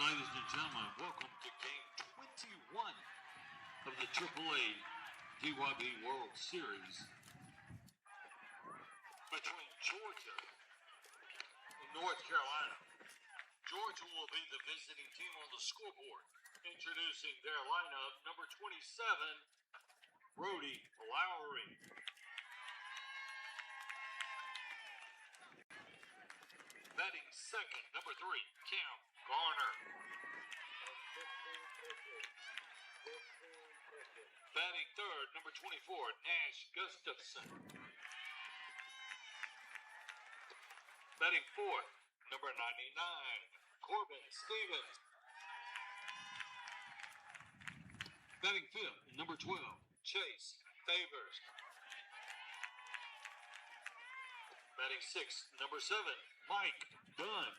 ladies and gentlemen, welcome to Game 21 of the AAA DYB World Series between Georgia and North Carolina. Georgia will be the visiting team on the scoreboard. Introducing their lineup, number 27, Brody Lowry. Batting second, number 3, Cam Garner. Batting third, number 24, Nash Gustafson. Batting fourth, number 99, Corbin Stevens. Batting fifth, number 12, Chase Favors. Batting sixth, number 7, Mike Dunn.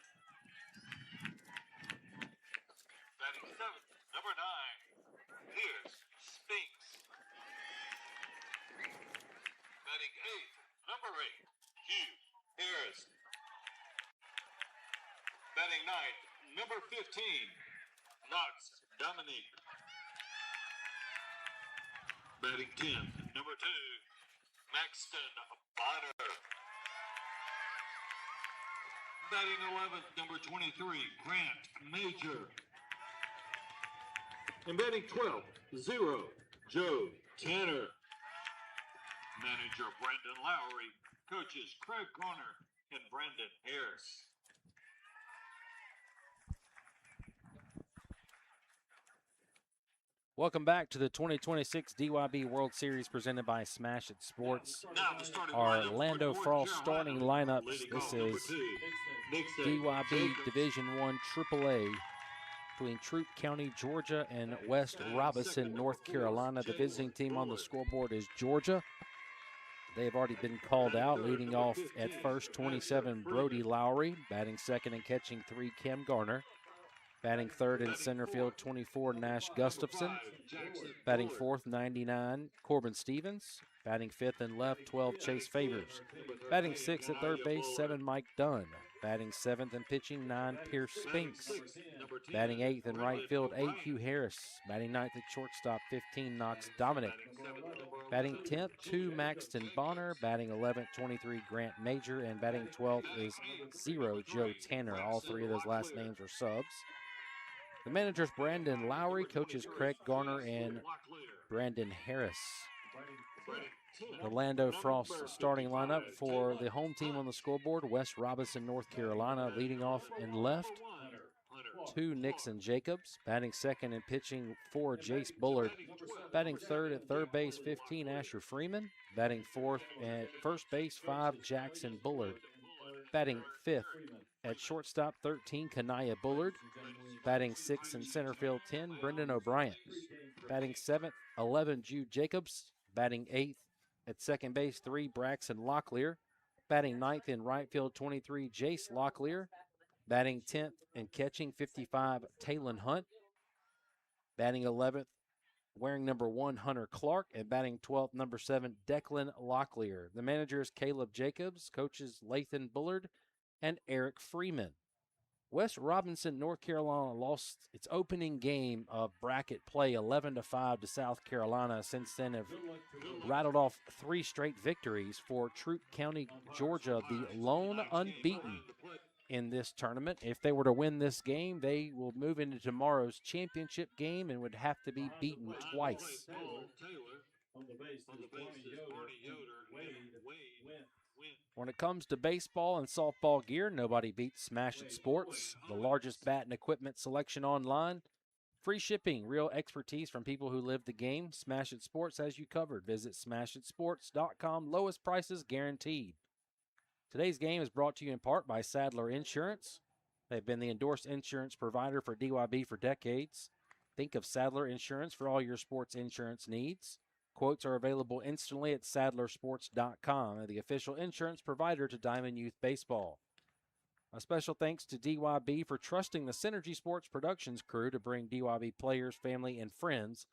Batting seventh, number 9, Pierce Spinks. Batting eighth, number 8, Hugh Harris. Batting ninth, number 15, Knox Dominique. Batting 10th, number 2, Maxton Bonner. Batting 11th, number 23, Grant Major. And batting 12th, 0, Joe Tanner. Manager Brandon Lowry, coaches Craig Garner and Brandon Harris. Welcome back to the 2026 DYB World Series presented by Smash It Sports. Our Orlando Frost starting lineups. This is DYB Division I AAA between Troup County, Georgia and West Robinson, North Carolina. The visiting team on the scoreboard is Georgia. They have already been called out. Leading off at first, 27, Brody Lowry. Batting second and catching 3, Cam Garner. Batting third in center field, 24, Nash Gustafson. Batting fourth, 99, Corbin Stevens. Batting fifth and left, 12, Chase Favors. Batting sixth at third base, 7, Mike Dunn. Batting seventh and pitching, 9, Pierce Spinks. Batting eighth in right field, 8, Hugh Harris. Batting ninth at shortstop, 15, Knox Dominic. Batting 10th, 2, Maxton Bonner. Batting 11th, 23, Grant Major. And batting 12th is 0, Joe Tanner. All three of those last names are subs. The manager's Brandon Lowry, coaches Craig Garner and Brandon Harris. The Orlando Frost starting lineup for the home team on the scoreboard, West Robinson, North Carolina. Leading off in left, 2, Nixon Jacobs. Batting second and pitching, 4, Jace Bullard. Batting third at third base, 15, Asher Freeman. Batting fourth at first base, 5, Jackson Bullard. Batting fifth at shortstop, 13, Kanaya Bullard. Batting sixth in center field, 10, Brendan O'Brien. Batting seventh, 11, Jude Jacobs. Batting eighth at second base, 3, Braxton Locklear. Batting ninth in right field, 23, Jace Locklear. Batting 10th and catching, 55, Talon Hunt. Batting 11th, wearing number 1, Hunter Clark. And batting 12th, number 7, Declan Locklear. The manager is Caleb Jacobs, coaches Lathan Bullard and Eric Freeman. West Robinson, North Carolina lost its opening game of bracket play 11-5 to South Carolina. Since then have rattled off 3 straight victories for Troup County, Georgia, the lone unbeaten in this tournament. If they were to win this game, they will move into tomorrow's championship game and would have to be beaten twice. When it comes to baseball and softball gear, nobody beats Smash It Sports, the largest bat and equipment selection online. Free shipping, real expertise from people who live the game. Smash It Sports has you covered. Visit smashitsports.com. Lowest prices guaranteed. Today's game is brought to you in part by Sadler Insurance. They've been the endorsed insurance provider for DYB for decades. Think of Sadler Insurance for all your sports insurance needs. Quotes are available instantly at sadlersports.com, the official insurance provider to Diamond Youth Baseball. A special thanks to DYB for trusting the Synergy Sports Productions crew to bring DYB players, family, and friends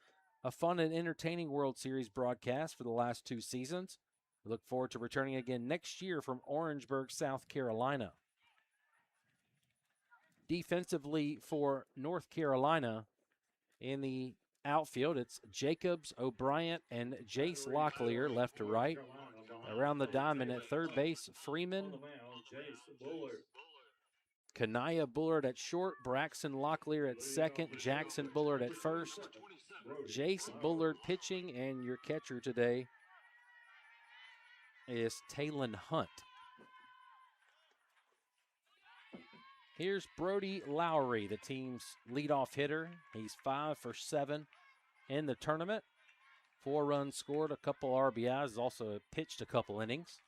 a fun and entertaining World Series broadcast for the last 2 seasons. We look forward to returning again next year from Orangeburg, South Carolina. defensively for North Carolina in the outfield, it's Jacobs, O'Brien, and Jace Locklear left to right. Around the diamond at third base, Freeman, Kanaya Bullard at short, Braxton Locklear at second, Jackson Bullard at first, Jace Bullard pitching, and your catcher today is Talon Hunt. Here's Brody Lowry, the team's leadoff hitter. He's 5 for 7 in the tournament. 4 runs scored, a couple RBIs, also pitched a couple innings.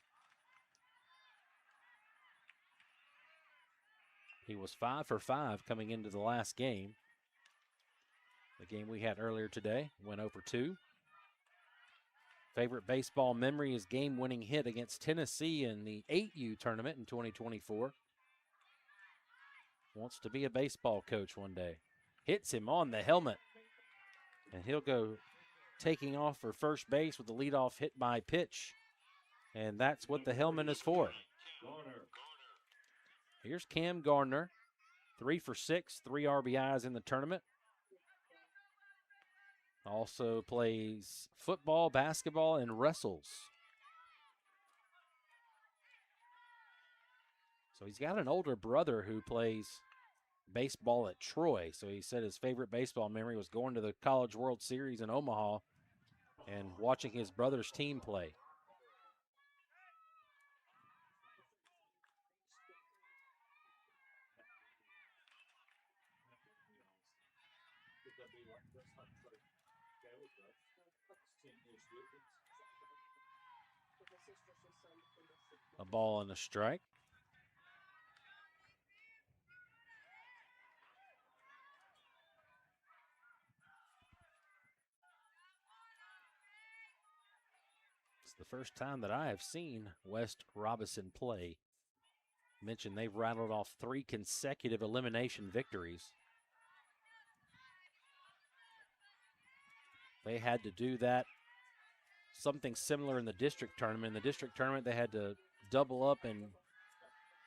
He was 5 for 5 coming into the last game. The game we had earlier today went over 2. Favorite baseball memory is game-winning hit against Tennessee in the 8U tournament in 2024. Wants to be a baseball coach one day. Hits him on the helmet. And he'll go taking off for first base with the leadoff hit by pitch. And that's what the helmet is for. Here's Cam Gardner. 3 for 6, 3 RBIs in the tournament. Also plays football, basketball, and wrestles. So he's got an older brother who plays baseball at Troy. So he said his favorite baseball memory was going to the College World Series in Omaha and watching his brother's team play. A ball and a strike. It's the first time that I have seen West Robinson play. Mentioned they've rattled off 3 consecutive elimination victories. They had to do that, something similar in the district tournament. In the district tournament, they had to double up and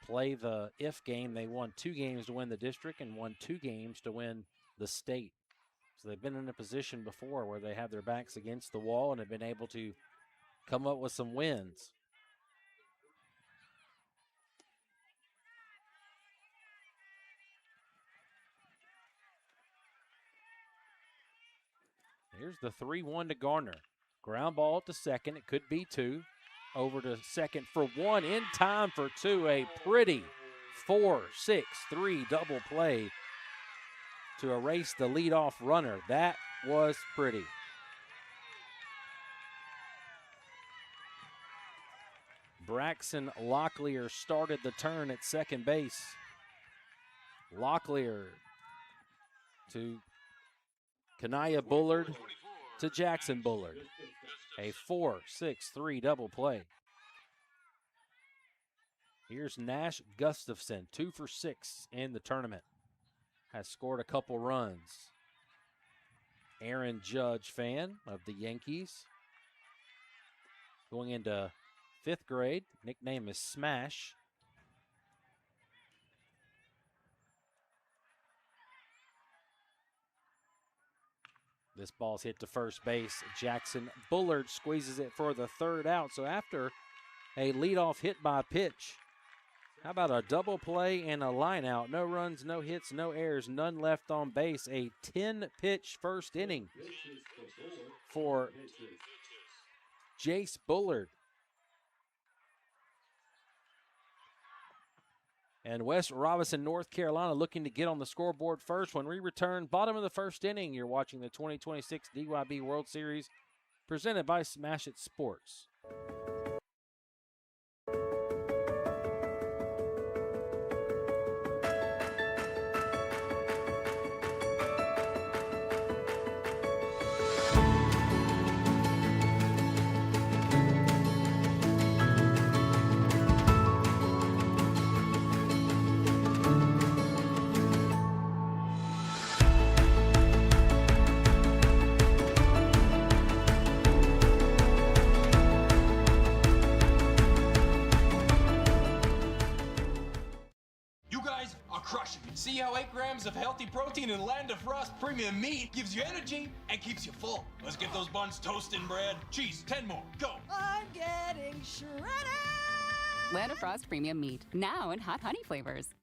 play the if game. They won 2 games to win the district and won 2 games to win the state. So they've been in a position before where they have their backs against the wall and have been able to come up with some wins. Here's the 3-1 to Garner. Ground ball to second. It could be 2. Over to second for 1. In time for 2. A pretty 4-6-3 double play to erase the leadoff runner. That was pretty. Braxton Locklear started the turn at second base. Locklear to Kanaya Bullard to Jackson Bullard. A 4-6-3 double play. Here's Nash Gustafson, 2 for 6 in the tournament. Has scored a couple runs. Aaron Judge, fan of the Yankees. Going into 5th grade. Nickname is Smash. This ball's hit to first base. Jackson Bullard squeezes it for the 3rd out. So after a leadoff hit by pitch, how about a double play and a line out? No runs, no hits, no errors, none left on base. A 10-pitch first inning for Jace Bullard. And West Robinson, North Carolina looking to get on the scoreboard first. When we return, bottom of the 1st inning, you're watching the 2026 DYB World Series presented by Smash It Sports. See how 8 grams of healthy protein in Land of Frost premium meat gives you energy and keeps you full. Let's get those buns toasting, bread. Cheese, 10 more, go. I'm getting shredded. Land of Frost premium meat, now in hot honey flavors.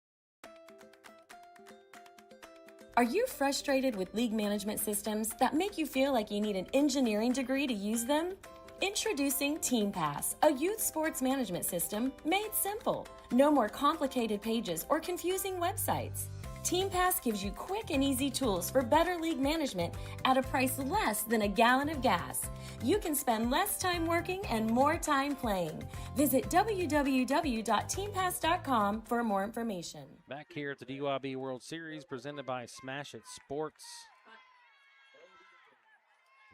Are you frustrated with league management systems that make you feel like you need an engineering degree to use them? Introducing TeamPass, a youth sports management system made simple. No more complicated pages or confusing websites. TeamPass gives you quick and easy tools for better league management at a price less than a gallon of gas. You can spend less time working and more time playing. Visit www.teampass.com for more information. Back here at the DYB World Series presented by Smash It Sports.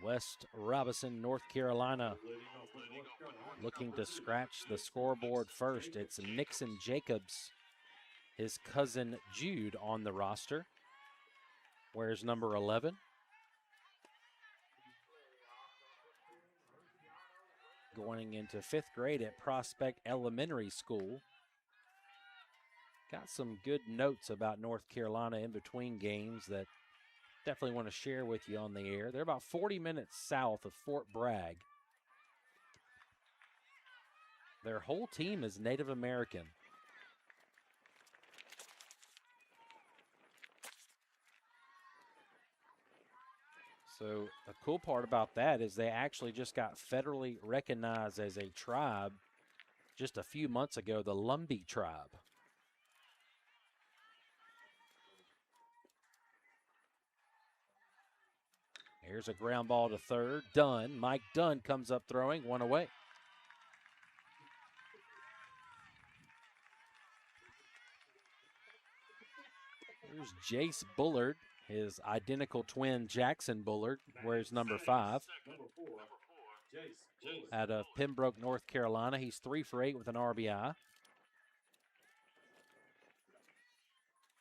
West Robinson, North Carolina, looking to scratch the scoreboard first. It's Nixon Jacobs, his cousin Jude, on the roster. Wears number 11. Going into 5th grade at Prospect Elementary School. Got some good notes about North Carolina in between games that definitely want to share with you on the air. They're about 40 minutes south of Fort Bragg. Their whole team is Native American. So the cool part about that is they actually just got federally recognized as a tribe just a few months ago, the Lumbee tribe. Here's a ground ball to third. Dunn. Mike Dunn comes up throwing. One away. Here's Jace Bullard, his identical twin Jackson Bullard, wears number 5. Out of Pembroke, North Carolina. He's 3 for 8 with an RBI.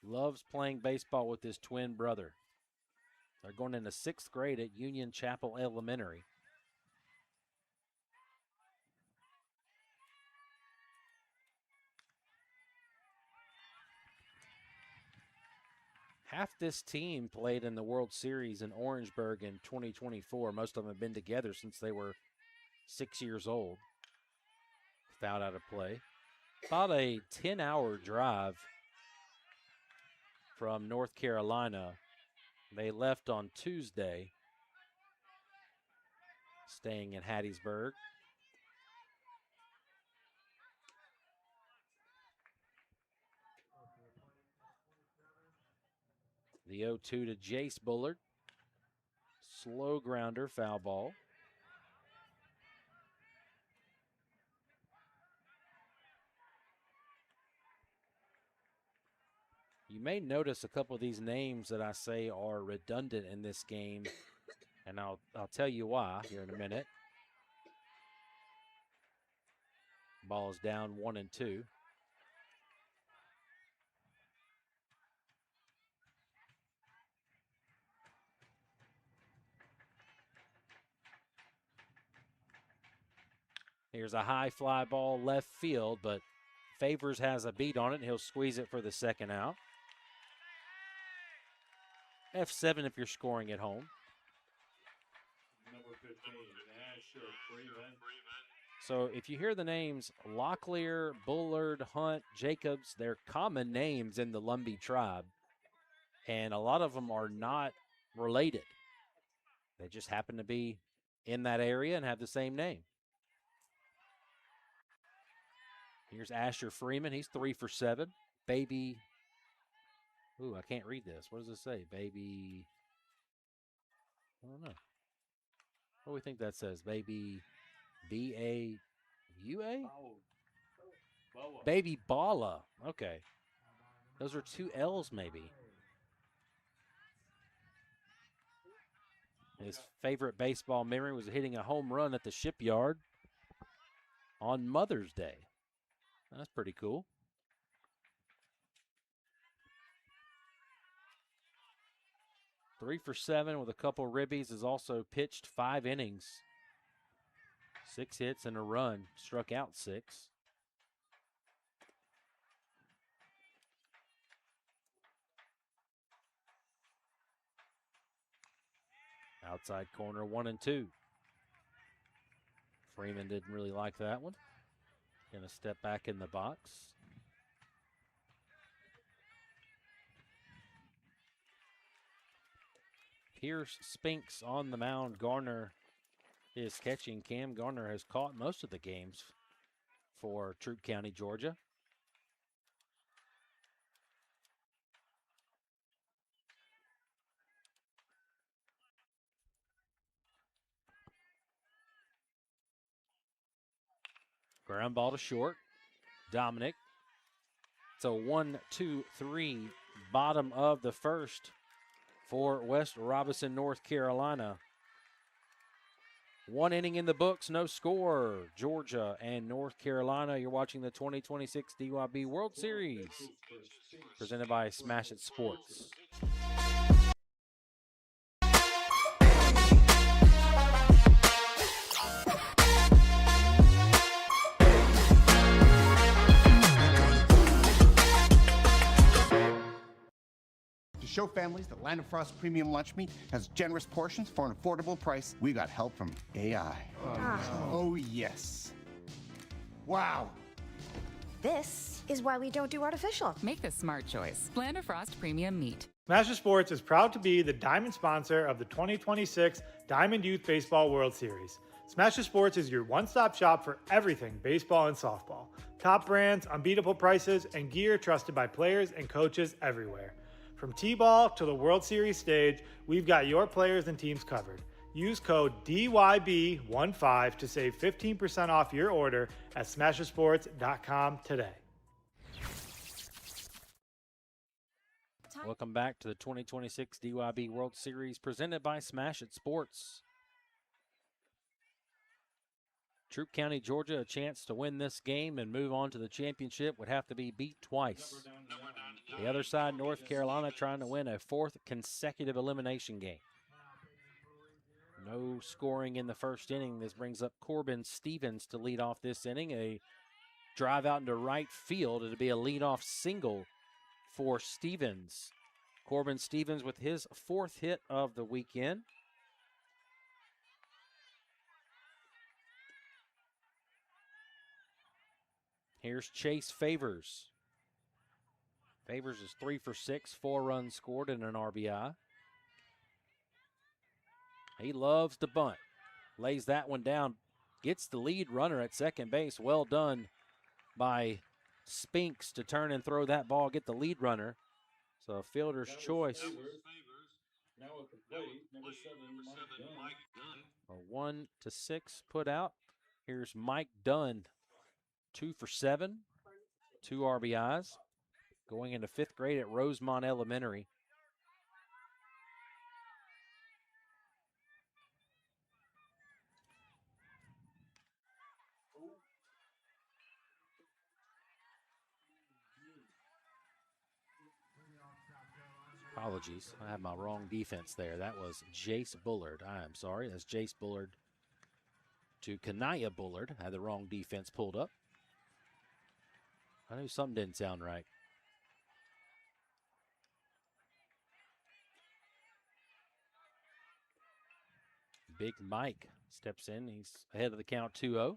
Loves playing baseball with his twin brother. They're going into 6th grade at Union Chapel Elementary. Half this team played in the World Series in Orangeburg in 2024. Most of them have been together since they were 6 years old. Fouled out of play. About a 10-hour drive from North Carolina. They left on Tuesday, staying in Hattiesburg. The 0-2 to Jace Bullard. Slow grounder, foul ball. You may notice a couple of these names that I say are redundant in this game, and I'll tell you why here in a minute. Ball is down 1-2. Here's a high fly ball left field, but Favors has a beat on it, and he'll squeeze it for the second out. F7 if you're scoring at home. Number 15, Asher Freeman. So if you hear the names Locklear, Bullard, Hunt, Jacobs, they're common names in the Lumbee tribe, and a lot of them are not related. They just happen to be in that area and have the same name. Here's Asher Freeman. He's 3 for 7. Baby. Ooh, I can't read this. What does it say? Baby. I don't know. What do we think that says? Baby B-A-U-A? Baby Bala. Okay. Those are 2 L's maybe. His favorite baseball memory was hitting a home run at the Shipyard on Mother's Day. That's pretty cool. Three for 7 with a couple ribbies. Has also pitched 5 innings. 6 hits and a run. Struck out 6. Outside corner 1 and 2. Freeman didn't really like that one. Going to step back in the box. Pierce Spinks on the mound. Garner is catching. Cam Garner has caught most of the games for Troup County, Georgia. Ground ball to short. Dominic. It's a 1-2-3 bottom of the first for West Robinson, North Carolina. 1 inning in the books, no score. Georgia and North Carolina. You're watching the 2026 DYB World Series presented by Smash It Sports. To show families that Land of Frost Premium Lunch Meat has generous portions for an affordable price, we got help from AI. Oh, yes. Wow. This is why we don't do artificial. Make the smart choice. Land of Frost Premium Meat. Smash Sports is proud to be the diamond sponsor of the 2026 Diamond Youth Baseball World Series. Smash Sports is your one-stop shop for everything baseball and softball. Top brands, unbeatable prices, and gear trusted by players and coaches everywhere. From T-ball to the World Series stage, we've got your players and teams covered. Use code DYB15 to save 15% off your order at smashersports.com today. Welcome back to the 2026 DYB World Series presented by Smash It Sports. Troup County, Georgia, a chance to win this game and move on to the championship would have to be beat twice. The other side, North Carolina, trying to win a 4th consecutive elimination game. No scoring in the first inning. This brings up Corbin Stevens to lead off this inning. A drive out into right field. It'll be a leadoff single for Stevens. Corbin Stevens with his 4th hit of the weekend. Here's Chase Favors. Favors is 3 for 6, 4 runs scored and an RBI. He loves to bunt. Lays that one down. Gets the lead runner at second base. Well done by Spinks to turn and throw that ball, get the lead runner. So a fielder's choice. A 1-6 put out. Here's Mike Dunn. 2 for 7, 2 RBIs. Going into 5th grade at Rosemont Elementary. Apologies, I have my wrong defense there. That was Jace Bullard. I am sorry, that's Jace Bullard to Kanaya Bullard. I had the wrong defense pulled up. I knew something didn't sound right. Big Mike steps in. He's ahead of the count 2-0.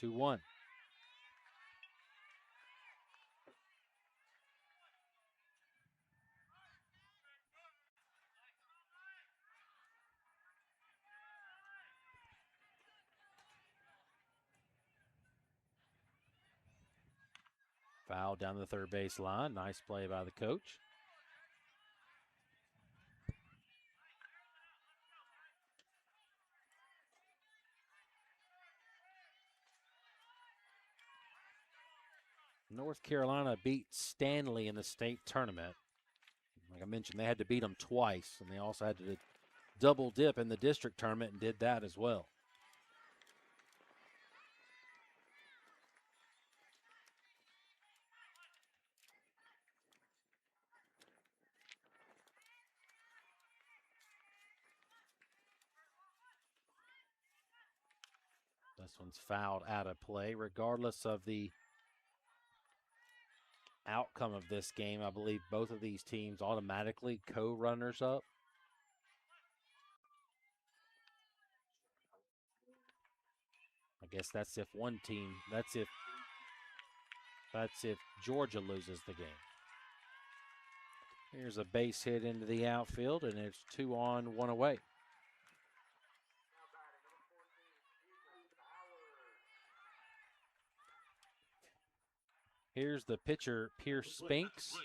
2-1. Foul down the third base line. Nice play by the coach. North Carolina beat Stanley in the state tournament. Like I mentioned, they had to beat them twice, and they also had to double dip in the district tournament and did that as well. This one's fouled out of play. Regardless of the outcome of this game, I believe both of these teams automatically co-runners up. guess that's if that's if Georgia loses the game. Here's a base hit into the outfield, and it's 2 on, 1 away. Here's the pitcher, Pierce Spinks.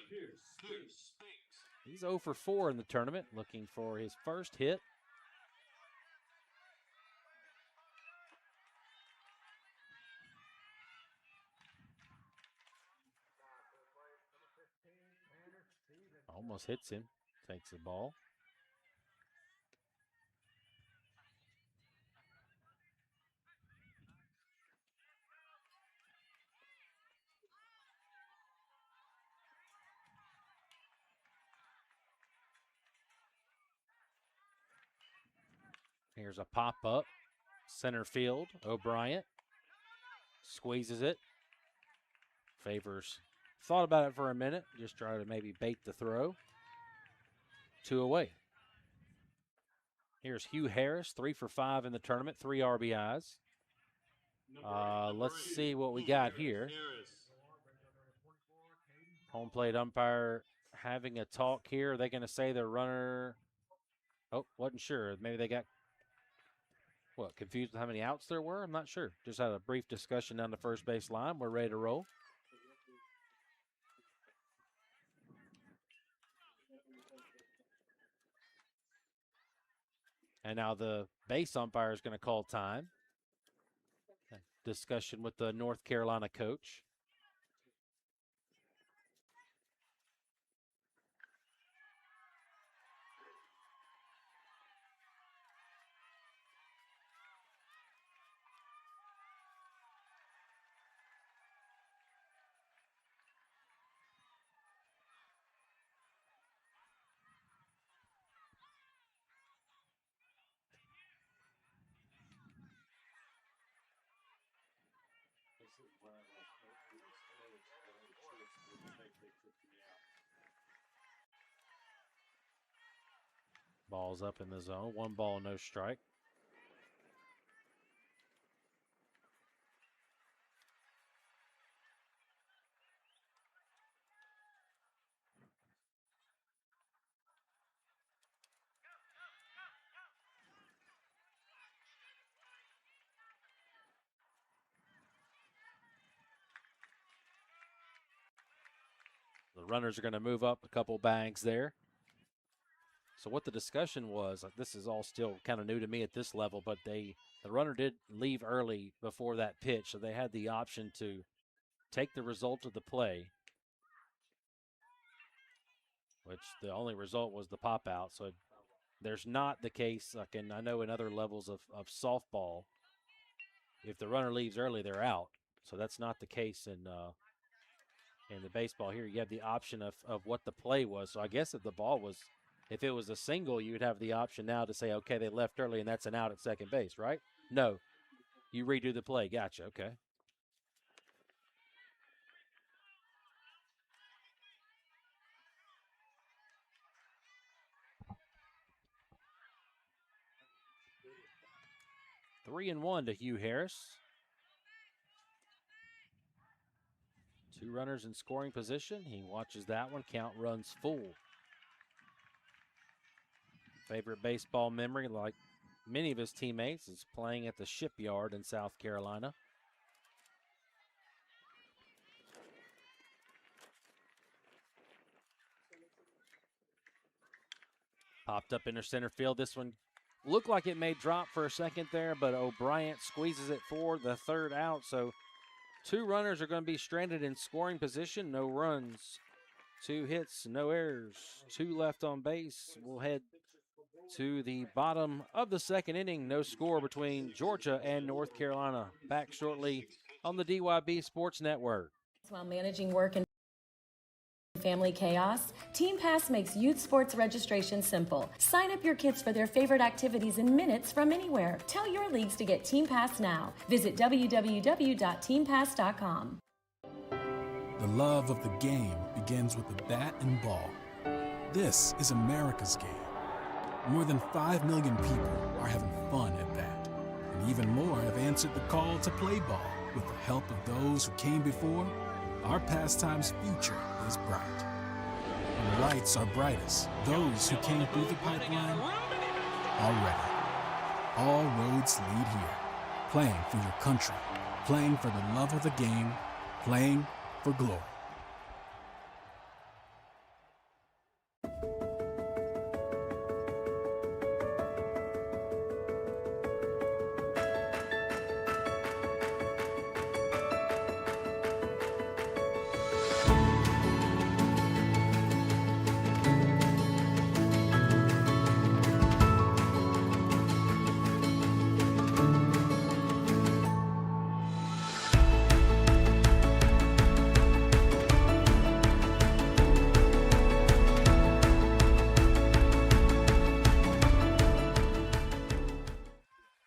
He's 0 for 4 in the tournament, looking for his first hit. Almost hits him, takes the ball. Here's a pop-up, center field, O'Brien squeezes it. Favors thought about it for a minute, just try to maybe bait the throw. 2 away. Here's Hugh Harris, 3 for 5 in the tournament, 3 RBIs. Let's see what we got here. Home plate umpire having a talk here. Are they going to say the runner? Oh, wasn't sure. Maybe they got, confused with how many outs there were? I'm not sure. Just had a brief discussion down the first base line. We're ready to roll. And now the base umpire is going to call time. Discussion with the North Carolina coach. Ball's up in the zone. 1 ball, no strike. The runners are going to move up a couple bags there. So what the discussion was, this is all still kind of new to me at this level, but the runner did leave early before that pitch, so they had the option to take the result of the play, which the only result was the pop out. So there's not the case, like I know in other levels of softball, if the runner leaves early, they're out. So that's not the case in the baseball here. You have the option of what the play was. So I guess if it was a single, you would have the option now to say, okay, they left early and that's an out at second base, right? No, you redo the play. Gotcha, okay. Three and 1 to Hugh Harris. 2 runners in scoring position. He watches that one. Count runs full. Favorite baseball memory, like many of his teammates, is playing at the Shipyard in South Carolina. Popped up into center field. This one looked like it may drop for a second there, but O'Brien squeezes it for the 3rd out. So 2 runners are going to be stranded in scoring position. No runs, 2 hits, no errors, 2 left on base. We'll head to the bottom of the 2nd inning. No score between Georgia and North Carolina. Back shortly on the DYB Sports Network. While managing work and family chaos, Team Pass makes youth sports registration simple. Sign up your kids for their favorite activities in minutes from anywhere. Tell your leagues to get Team Pass now. Visit www.teampass.com. The love of the game begins with the bat and ball. This is America's game. More than 5 million people are having fun at bat. And even more have answered the call to play ball. With the help of those who came before, our pastime's future is bright. When the lights are brightest, those who came through the pipeline are ready. All roads lead here. Playing for your country, playing for the love of the game, playing for glory.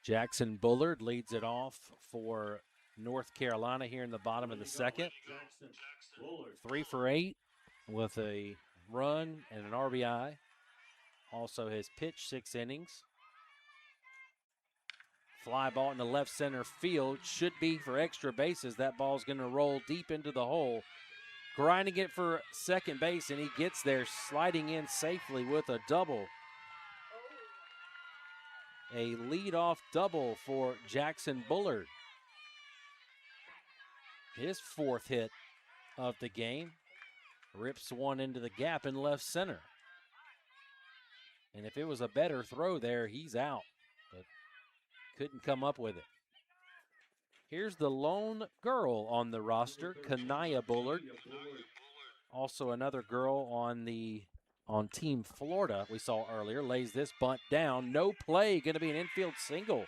Jackson Bullard leads it off for North Carolina here in the bottom of the second. 3 for 8 with a run and an RBI. Also has pitched 6 innings. Fly ball in the left center field. Should be for extra bases. That ball's going to roll deep into the hole. Grinding it for second base, and he gets there, sliding in safely with a double. A leadoff double for Jackson Bullard. His 4th hit of the game. Rips one into the gap in left center. And if it was a better throw there, he's out. But couldn't come up with it. Here's the lone girl on the roster, Kanaya Bullard. Also another girl on Team Florida we saw earlier. Lays this bunt down. No play. Going to be an infield single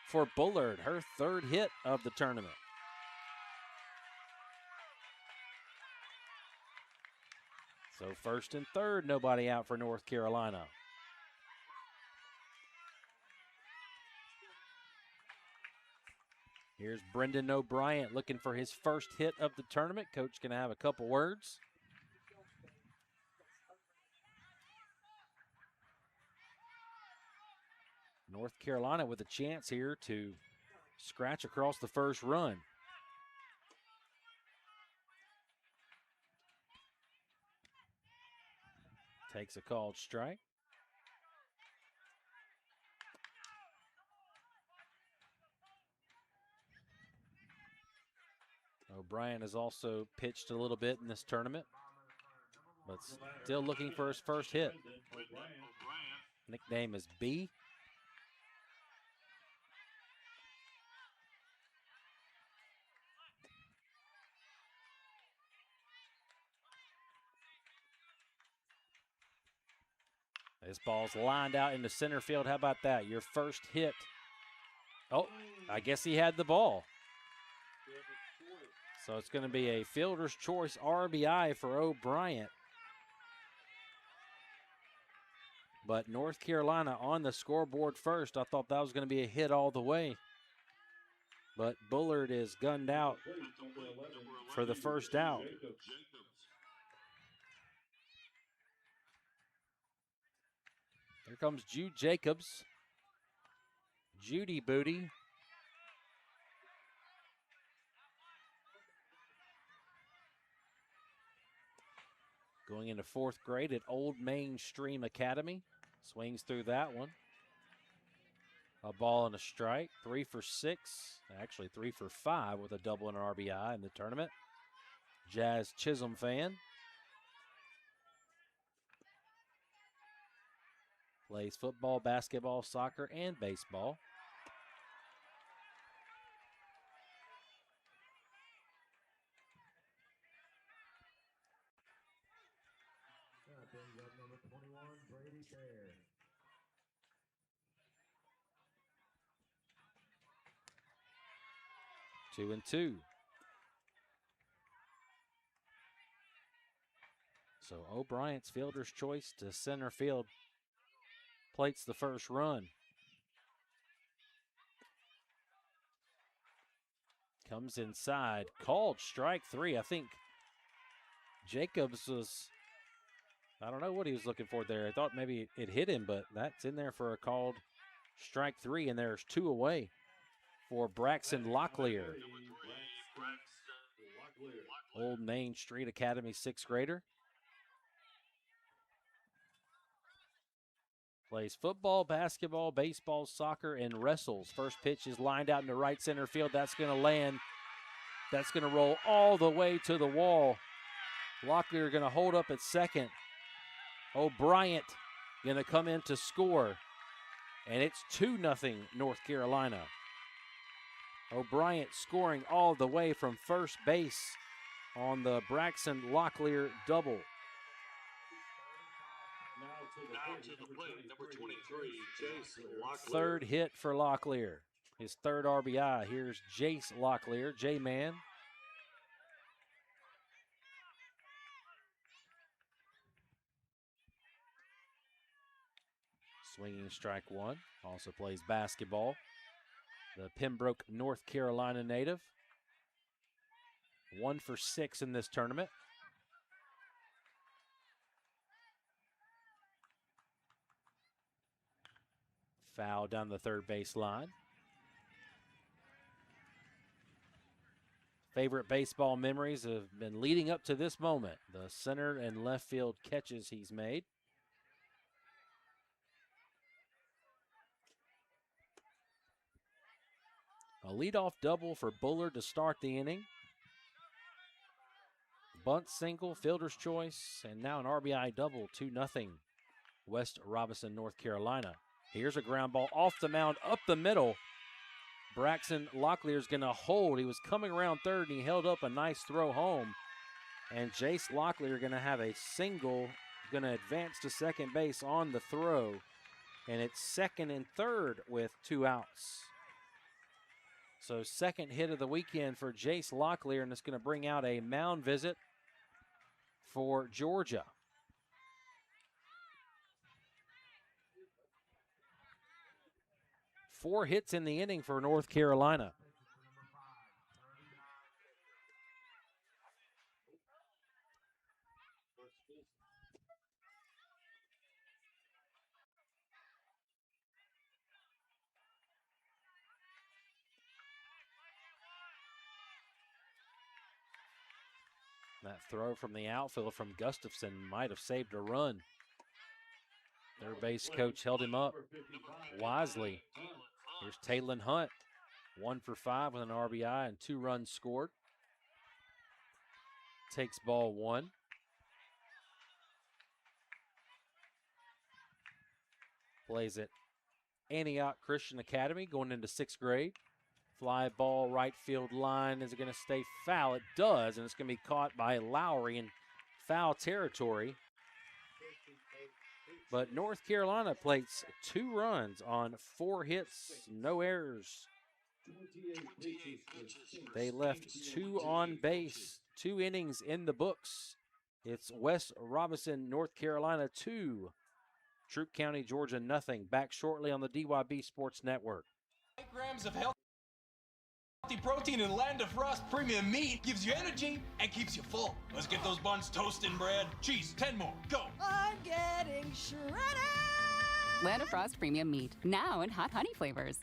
for Bullard. Her 3rd hit of the tournament. So 1st and 3rd, nobody out for North Carolina. Here's Brendan O'Brien looking for his 1st hit of the tournament. Coach going to have a couple words. North Carolina with a chance here to scratch across the first run. Takes a called strike. O'Brien has also pitched a little bit in this tournament, but still looking for his 1st hit. Nickname is B. This ball's lined out into center field. How about that? Your 1st hit. Oh, I guess he had the ball. So it's going to be a fielder's choice RBI for O'Brien. But North Carolina on the scoreboard first. I thought that was going to be a hit all the way. But Bullard is gunned out for the 1st out. Here comes Jude Jacobs. Judy Booty. Going into 4th grade at Old Mainstream Academy. Swings through that one. A ball and a strike. 3 for 6. Actually 3 for 5 with a double and an RBI in the tournament. Jazz Chisholm fan. Plays football, basketball, soccer, and baseball. Two and two. So O'Brien's fielder's choice to center field plates the 1st run. Comes inside. Called strike 3. I think Jacobs was, I don't know what he was looking for there. I thought maybe it hit him, but that's in there for a called strike 3, and there's 2 away. for Braxton Locklear. Old Main Street Academy 6th grader. Plays football, basketball, baseball, soccer, and wrestles. First pitch is lined out into right center field. That's going to land. That's going to roll all the way to the wall. Locklear going to hold up at second. O'Brien going to come in to score. And it's 2-0 North Carolina. O'Brien scoring all the way from first base on the Braxton Locklear double. Now to the plate, number 23, Jace Locklear. Third hit for Locklear. His third RBI. Here's Jace Locklear, J-Man. Swinging strike one. Also plays basketball. The Pembroke, North Carolina native. 1 for 6 in this tournament. Foul down the third base line. Favorite baseball memories have been leading up to this moment. The center and left field catches he's made. A leadoff double for Bullard to start the inning. Bunt single, fielder's choice, and now an RBI double, 2-0 West Robinson, North Carolina. Here's a ground ball off the mound, up the middle. Braxton Locklear's going to hold. He was coming around third, and he held up a nice throw home. And Jace Locklear going to have a single, going to advance to second base on the throw. And it's second and third with 2 outs. So second hit of the weekend for Jace Locklear, and it's going to bring out a mound visit for Georgia. Four hits in the inning for North Carolina. That throw from the outfield from Gustafson might have saved a run. Their base coach held him up wisely. Here's Taylon Hunt, 1 for 5 with an RBI and 2 runs scored. Takes ball 1. Plays at Antioch Christian Academy going into 6th grade. Fly ball right field line. Is it going to stay foul? It does, and it's going to be caught by Lowry in foul territory. But North Carolina plates 2 runs on 4 hits, no errors. They left 2 on base, 2 innings in the books. It's West Robinson, North Carolina 2, Troup County, Georgia nothing. Back shortly on the DYB Sports Network. 8 grams of healthy protein in Land of Frost premium meat gives you energy and keeps you full. Let's get those buns toasting, bread. Cheese, 10 more, go. I'm getting shredded. Land of Frost premium meat, now in hot honey flavors.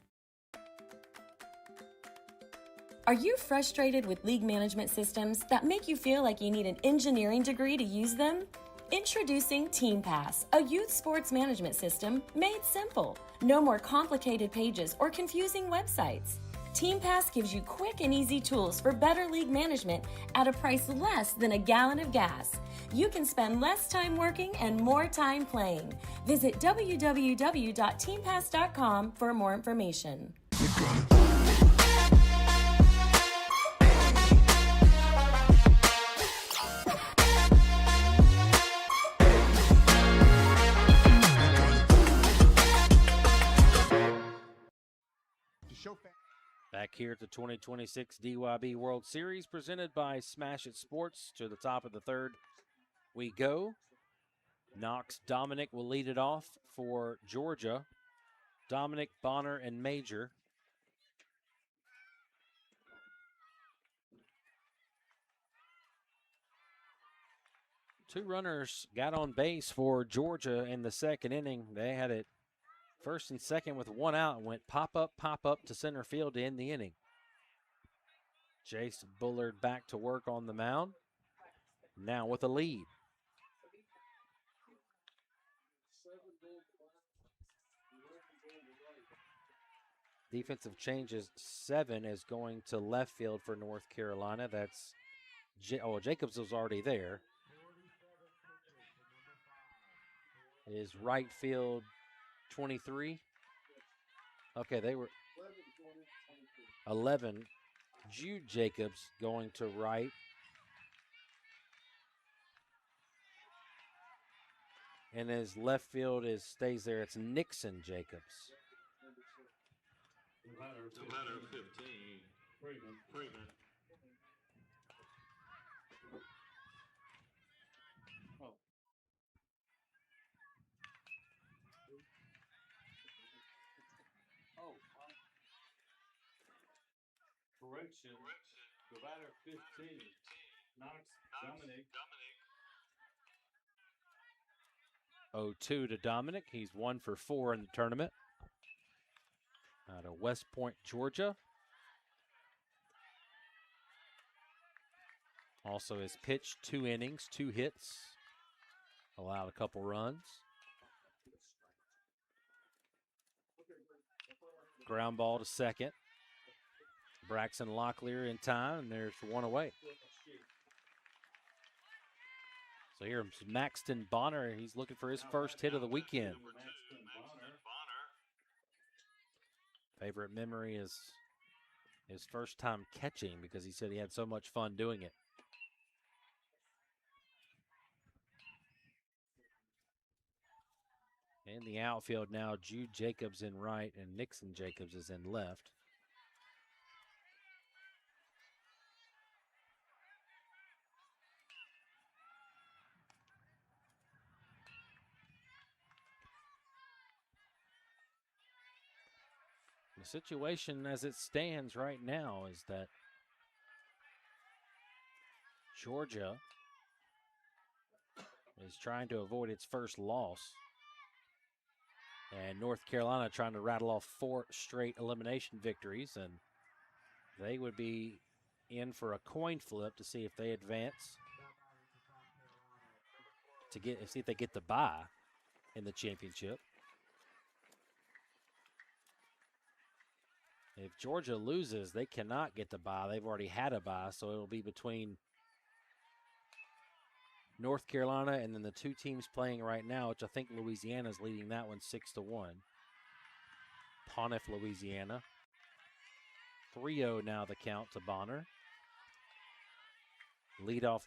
Are you frustrated with league management systems that make you feel like you need an engineering degree to use them? Introducing TeamPass, a youth sports management system made simple. No more complicated pages or confusing websites. TeamPass gives you quick and easy tools for better league management at a price less than a gallon of gas. You can spend less time working and more time playing. Visit www.teampass.com for more information. Back here at the 2026 DYB World Series presented by Smash It Sports. To the top of the third we go. Knox Dominic will lead it off for Georgia. Dominic, Bonner, and Major. Two runners got on base for Georgia in the second inning. They had it First and second with one out and went pop up to center field to end the inning. Jace Bullard back to work on the mound. Now with a lead. Defensive changes 7 is going to left field for North Carolina. That's Jacobs was already there. Is right field 23? Okay, they were 11. Jude Jacobs going to right. And his left field stays there. It's Nixon Jacobs. Batter 15. Freeman. Correction. The batter 15. Knox Dominic. 0-2 to Dominic. He's 1 for 4 in the tournament. Out of West Point, Georgia. Also has pitched 2 innings, 2 hits. Allowed a couple runs. Ground ball to second. Braxton Locklear in time, and there's 1 away. So here's Maxton Bonner. He's looking for his first hit of the weekend. Favorite memory is his first time catching because he said he had so much fun doing it. In the outfield now, Jude Jacobs in right and Nixon Jacobs is in left. The situation as it stands right now is that Georgia is trying to avoid its first loss. And North Carolina trying to rattle off 4 straight elimination victories. And they would be in for a coin flip to see if they advance, see if they get the bye in the championship. If Georgia loses, they cannot get the bye. They've already had a bye, so it'll be between North Carolina and then the 2 teams playing right now, which I think Louisiana's leading that one 6-1. Pontiff, Louisiana. 3-0 now the count to Bonner. Leadoff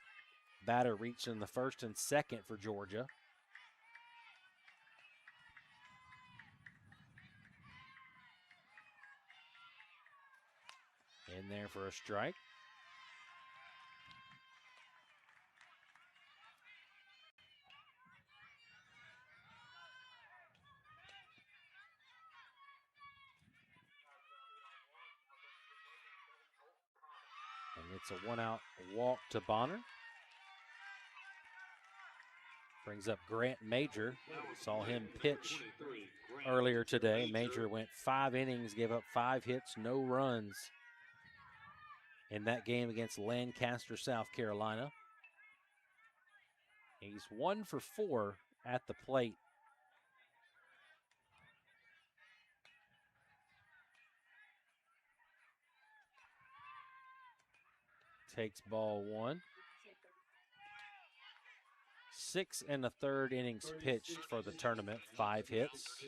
batter reached in the first and second for Georgia. In there for a strike. And it's a 1-out walk to Bonner. Brings up Grant Major. Saw him pitch earlier today. Major went 5 innings, gave up 5 hits, no runs in that game against Lancaster, South Carolina. He's 1 for 4 at the plate. Takes ball 1. 6 1/3 innings pitched for the tournament. 5 hits,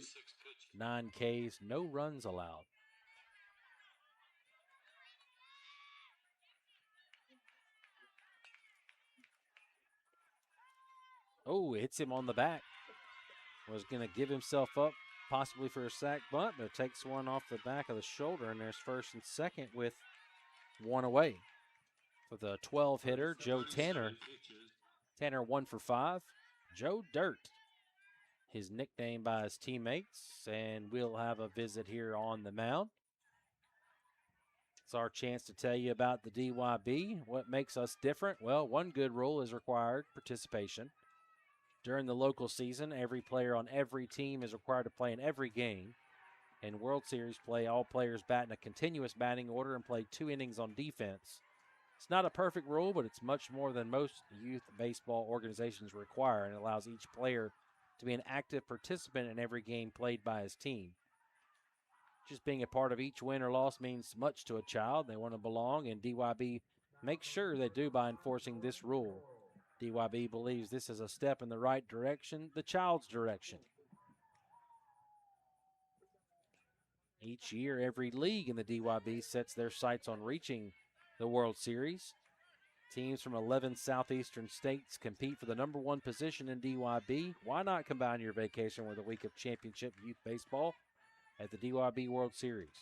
9 Ks, no runs allowed. Oh, hits him on the back. Was going to give himself up possibly for a sac bunt, but takes one off the back of the shoulder, and there's first and second with 1 away. For the 12 hitter, Joe Tanner. Tanner 1 for 5. Joe Dirt, his nickname by his teammates, and we'll have a visit here on the mound. It's our chance to tell you about the DYB. What makes us different? Well, one good rule is required participation. During the local season, every player on every team is required to play in every game. In World Series play, all players bat in a continuous batting order and play 2 innings on defense. It's not a perfect rule, but it's much more than most youth baseball organizations require, and it allows each player to be an active participant in every game played by his team. Just being a part of each win or loss means much to a child. They want to belong, and DYB makes sure they do by enforcing this rule. DYB believes this is a step in the right direction, the child's direction. Each year, every league in the DYB sets their sights on reaching the World Series. Teams from 11 southeastern states compete for the #1 position in DYB. Why not combine your vacation with a week of championship youth baseball at the DYB World Series?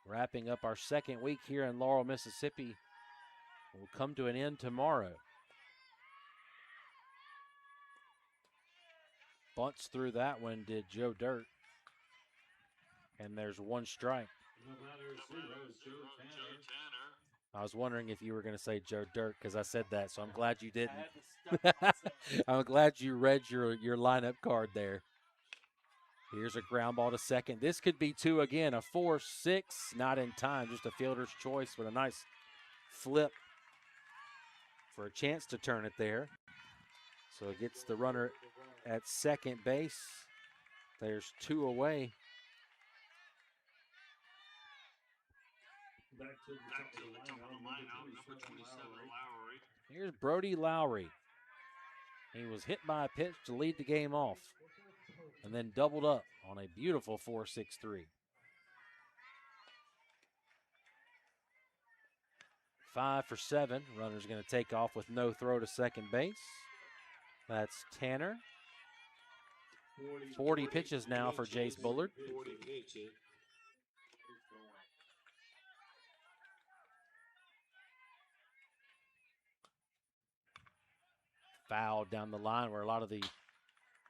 Wrapping up our second week here in Laurel, Mississippi, will come to an end tomorrow. Bunts through that one did Joe Dirt. And there's 1 strike. I was wondering if you were going to say Joe Dirt because I said that, so I'm glad you didn't. I'm glad you read your lineup card there. Here's a ground ball to second. This could be 2 again, a 4-6, not in time, just a fielder's choice with a nice flip for a chance to turn it there. So it gets the runner at second base. There's 2 away. Back to the top of the lineup, number 27, Lowry. Here's Brody Lowry. He was hit by a pitch to lead the game off and then doubled up on a beautiful 4-6-3. 5 for 7. Runner's going to take off with no throw to second base. That's Tanner. 40 pitches now for Jace Bullard. 40 pitches. Foul down the line where a lot of the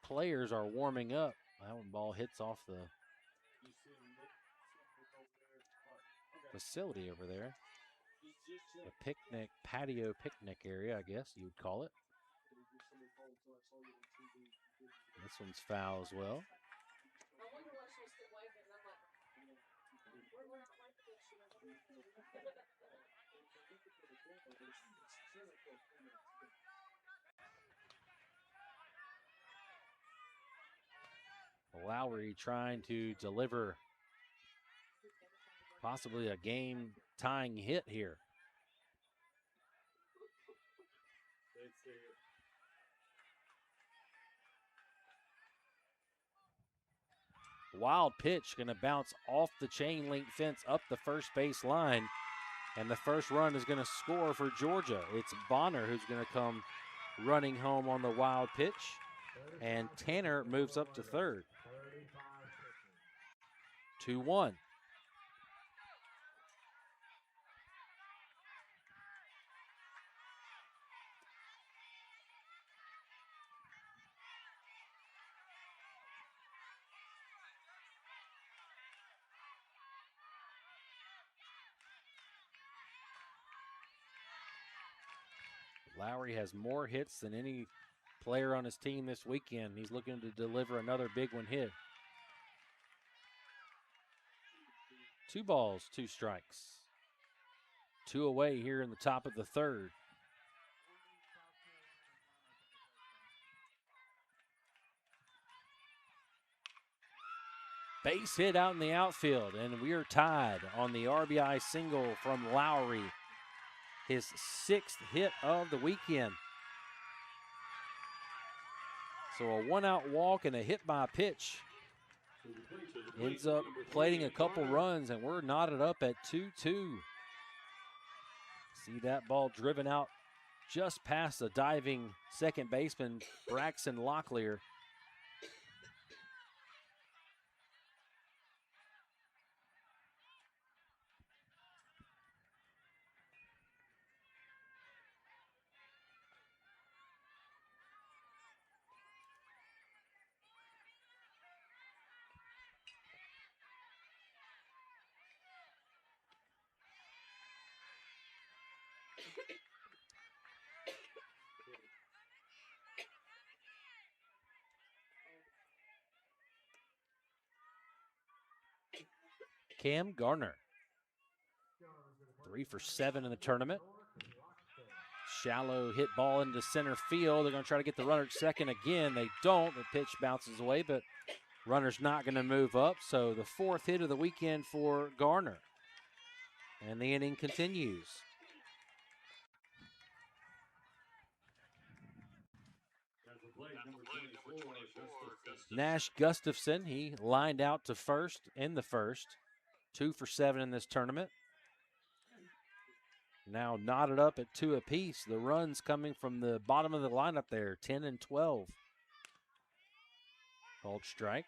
players are warming up. That one ball hits off the facility over there. The picnic, patio picnic area, I guess you would call it. This one's foul as well. Lowry trying to deliver possibly a game-tying hit here. Wild pitch, going to bounce off the chain link fence up the first base line. And the first run is going to score for Georgia. It's Bonner who's going to come running home on the wild pitch. And Tanner moves up to third. 2-1. Lowry has more hits than any player on his team this weekend. He's looking to deliver another big one hit. 2 balls, 2 strikes. 2 away here in the top of the third. Base hit out in the outfield, and we are tied on the RBI single from Lowry. His 6th hit of the weekend. So a 1-out walk and a hit by a pitch. Ends up plating a couple runs, and we're knotted up at 2-2. See that ball driven out just past the diving second baseman, Braxton Locklear. Cam Garner. 3 for 7 in the tournament. Shallow hit ball into center field. They're going to try to get the runner at second again. They don't. The pitch bounces away, but runner's not going to move up. So the 4th hit of the weekend for Garner. And the inning continues. Nash Gustafson, he lined out to first in the first. 2 for 7 in this tournament. Now knotted up at 2 apiece. The runs coming from the bottom of the lineup there, 10 and 12. Called strike.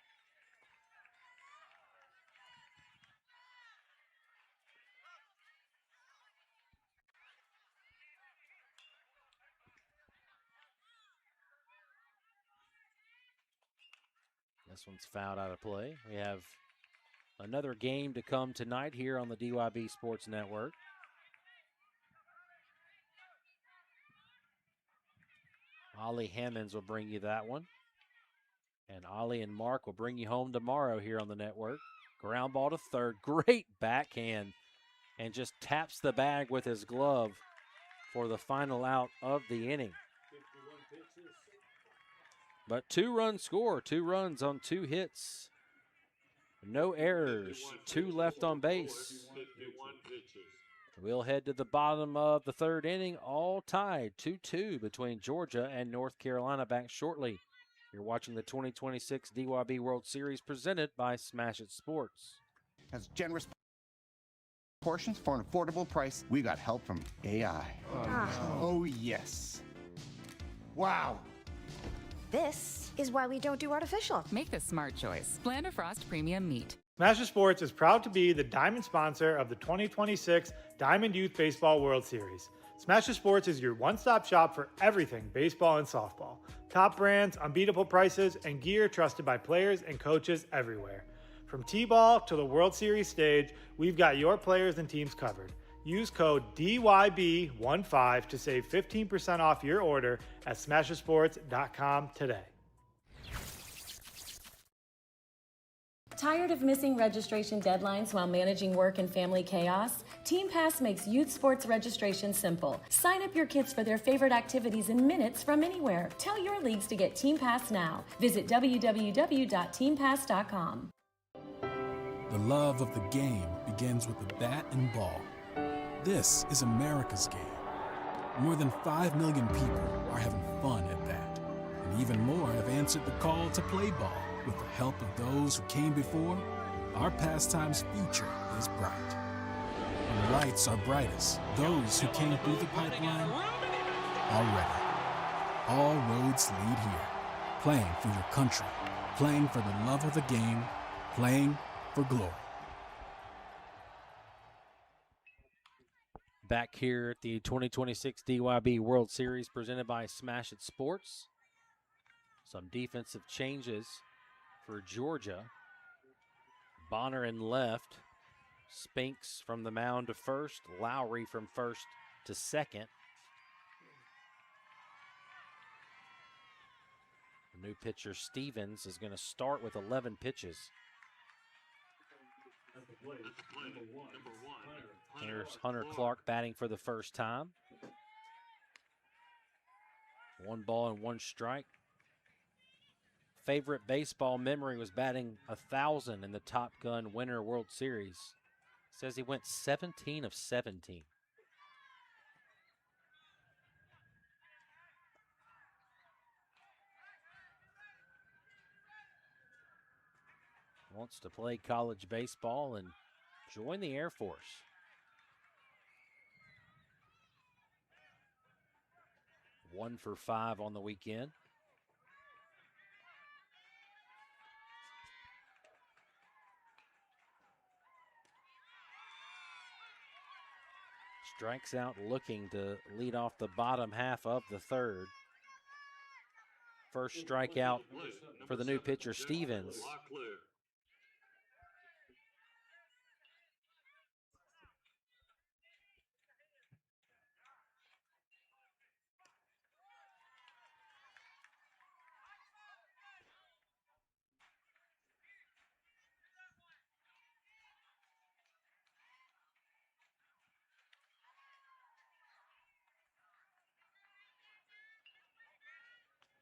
This one's fouled out of play. We have another game to come tonight here on the DYB Sports Network. Ollie Hammonds will bring you that one. And Ollie and Mark will bring you home tomorrow here on the network. Ground ball to third. Great backhand. And just taps the bag with his glove for the final out of the inning. But 2-run score. 2 runs on 2 hits. No errors. 2 left on base. We'll head to the bottom of the 3rd inning, all tied 2-2 between Georgia and North Carolina. Back shortly. You're watching the 2026 DYB World Series presented by Smash It Sports. Has generous portions for an affordable price. We got help from AI. Oh, yes. Wow. This is why we don't do artificial. Make the smart choice. Land Frost Premium Meat. Smash Sports is proud to be the diamond sponsor of the 2026 Diamond Youth Baseball World Series. Smash Sports is your one-stop shop for everything baseball and softball. Top brands, unbeatable prices, and gear trusted by players and coaches everywhere. From T-ball to the World Series stage, we've got your players and teams covered. Use code DYB15 to save 15% off your order at smashersports.com today. Tired of missing registration deadlines while managing work and family chaos? Team Pass makes youth sports registration simple. Sign up your kids for their favorite activities in minutes from anywhere. Tell your leagues to get Team Pass now. Visit www.teampass.com. The love of the game begins with the bat and ball. This is America's game. More than 5 million people are having fun at bat. And even more have answered the call to play ball. With the help of those who came before, our pastime's future is bright. When the lights are brightest, those who came through the pipeline are ready. All roads lead here. Playing for your country, playing for the love of the game, playing for glory. Back here at the 2026 DYB World Series presented by Smash It Sports. Some defensive changes for Georgia. Bonner in left. Spinks from the mound to first. Lowry from first to second. The new pitcher Stevens is going to start with 11 pitches. Here's Hunter Clark batting for the first time. 1 ball and 1 strike. Favorite baseball memory was batting 1,000 in the Top Gun Winter World Series. Says he went 17 of 17. Wants to play college baseball and join the Air Force. One for 5 on the weekend. Strikes out looking to lead off the bottom half of the 3rd. First strikeout for the new pitcher Stevens.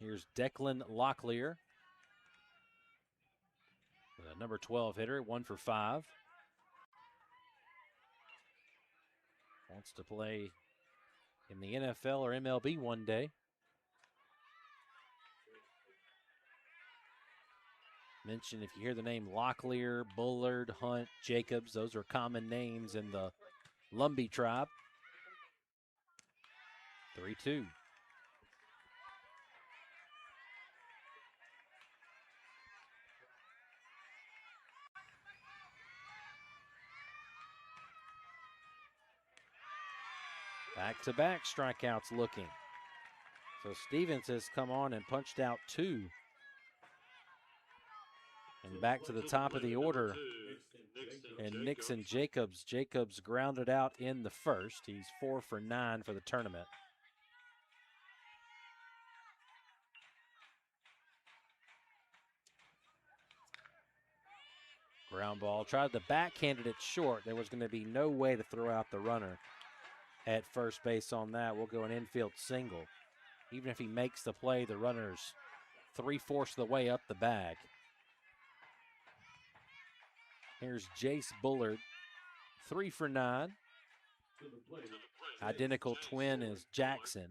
Here's Declan Locklear, the number 12 hitter, 1 for 5. Wants to play in the NFL or MLB one day. Mention if you hear the name Locklear, Bullard, Hunt, Jacobs, those are common names in the Lumbee tribe. 3-2. Back-to-back strikeouts looking. So Stevens has come on and punched out 2. And back to the top of the order. And Nixon Jacobs. Jacobs grounded out in the first. He's 4 for 9 for the tournament. Ground ball. Tried to backhand it short. There was going to be no way to throw out the runner at first base on that. We'll go an infield single. Even if he makes the play, the runner's 3/4 of the way up the bag. Here's Jace Bullard, 3 for 9. Identical twin is Jackson.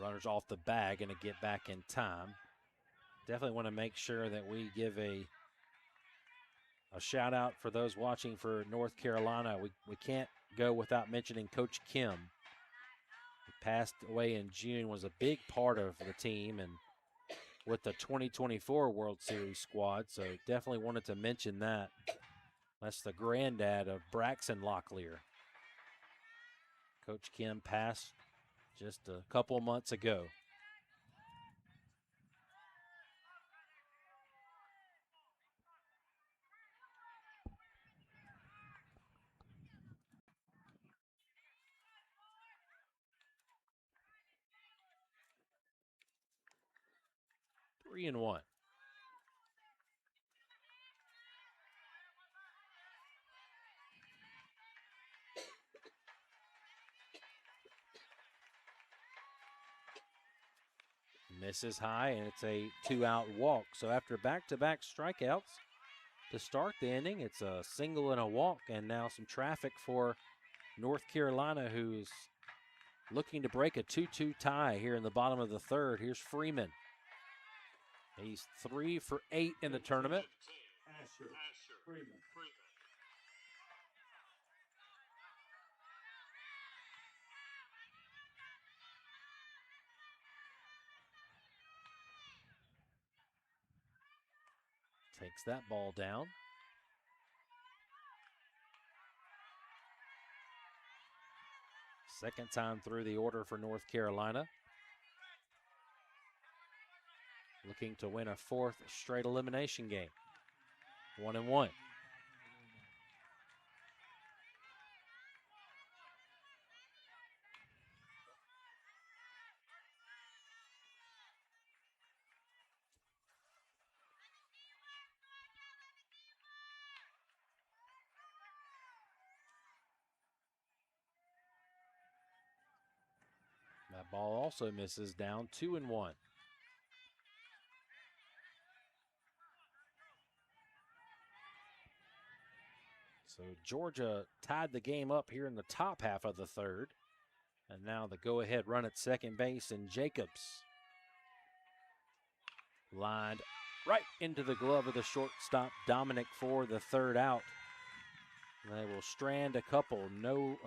Runners off the bag, going to get back in time. Definitely want to make sure that we give a shout out for those watching for North Carolina. We can't go without mentioning Coach Kim. He passed away in June, was a big part of the team and with the 2024 World Series squad. So definitely wanted to mention that. That's the granddad of Braxton Locklear. Coach Kim passed just a couple months ago. Three and 1. Misses high, and it's a 2-out walk. So after back-to-back strikeouts to start the inning, it's a single and a walk, and now some traffic for North Carolina, who's looking to break a 2-2 tie here in the bottom of the third. Here's Freeman. He's 3 for 8 in the tournament. Freeman. Takes that ball down. Second time through the order for North Carolina. Looking to win a 4th straight elimination game. 1-1. That ball also misses, down 2-1. So Georgia tied the game up here in the top half of the third. And now the go-ahead run at second base, and Jacobs lined right into the glove of the shortstop, Dominic, for the third out. They will strand a couple. No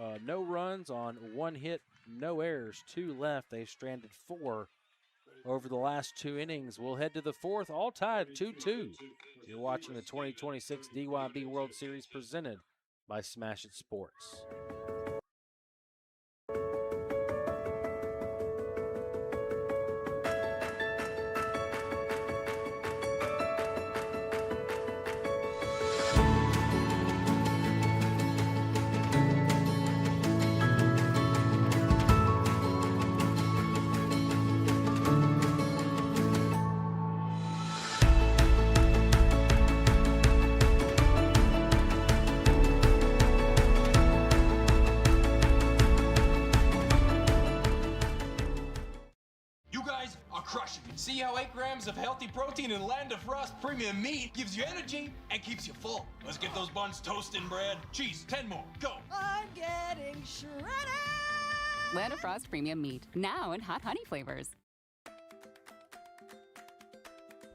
runs on 1 hit, no errors, 2 left. They've stranded 4 over the last 2 innings. We'll head to the 4th, all tied 2-2. You're watching the 2026 DYB World Series presented by Smash It Sports. guys are crushing it. See how 8 grams of healthy protein in Land of Frost premium meat gives you energy and keeps you full. Let's get those buns toasting, bread. Cheese, 10 more, go. I'm getting shredded. Land of Frost Premium Meat, now in hot honey flavors.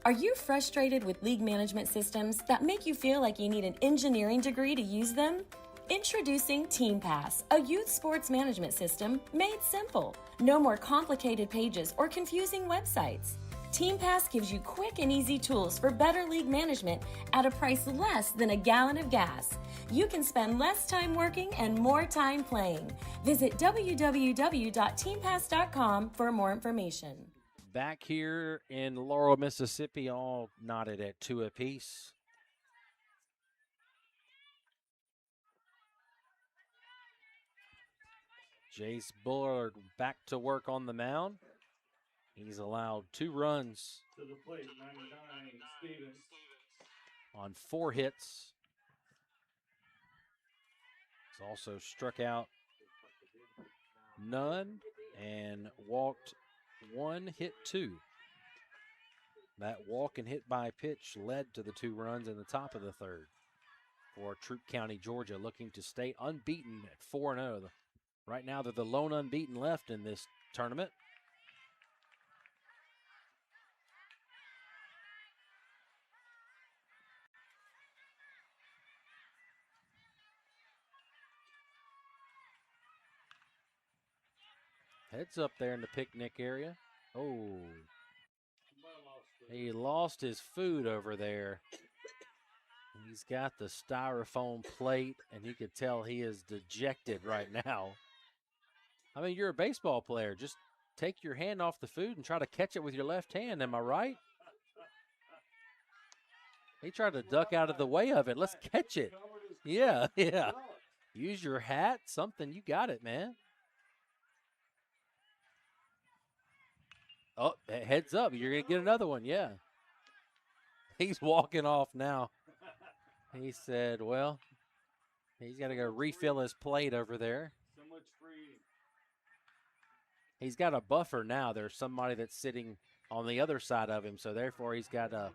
Are you frustrated with league management systems that make you feel like you need an engineering degree to use them? Introducing TeamPass, a youth sports management system made simple. No more complicated pages or confusing websites. TeamPass gives you quick and easy tools for better league management at a price less than a gallon of gas. You can spend less time working and more time playing. Visit www.teampass.com for more information. Back here in Laurel, Mississippi, all knotted at 2 apiece. Jace Bullard back to work on the mound. He's allowed 2 runs To the plate, 99, Stevens. on 4 hits. He's also struck out none and walked 1, hit 2. That walk and hit by pitch led to the 2 runs in the top of the 3rd for Troup County, Georgia, looking to stay unbeaten at 4-0. Right now, they're the lone unbeaten left in this tournament. Heads up there in the picnic area. Oh, he lost his food over there. He's got the styrofoam plate, and you could tell he is dejected right now. I mean, you're a baseball player. Just take your hand off the food and try to catch it with your left hand. Am I right? He tried to duck out of the way of it. Let's catch it. Yeah, yeah. Use your hat, something. You got it, man. Oh, heads up. You're going to get another one, yeah. He's walking off now. He said, well, he's got to go refill his plate over there. So much free. He's got a buffer now. There's somebody that's sitting on the other side of him, so therefore he's got a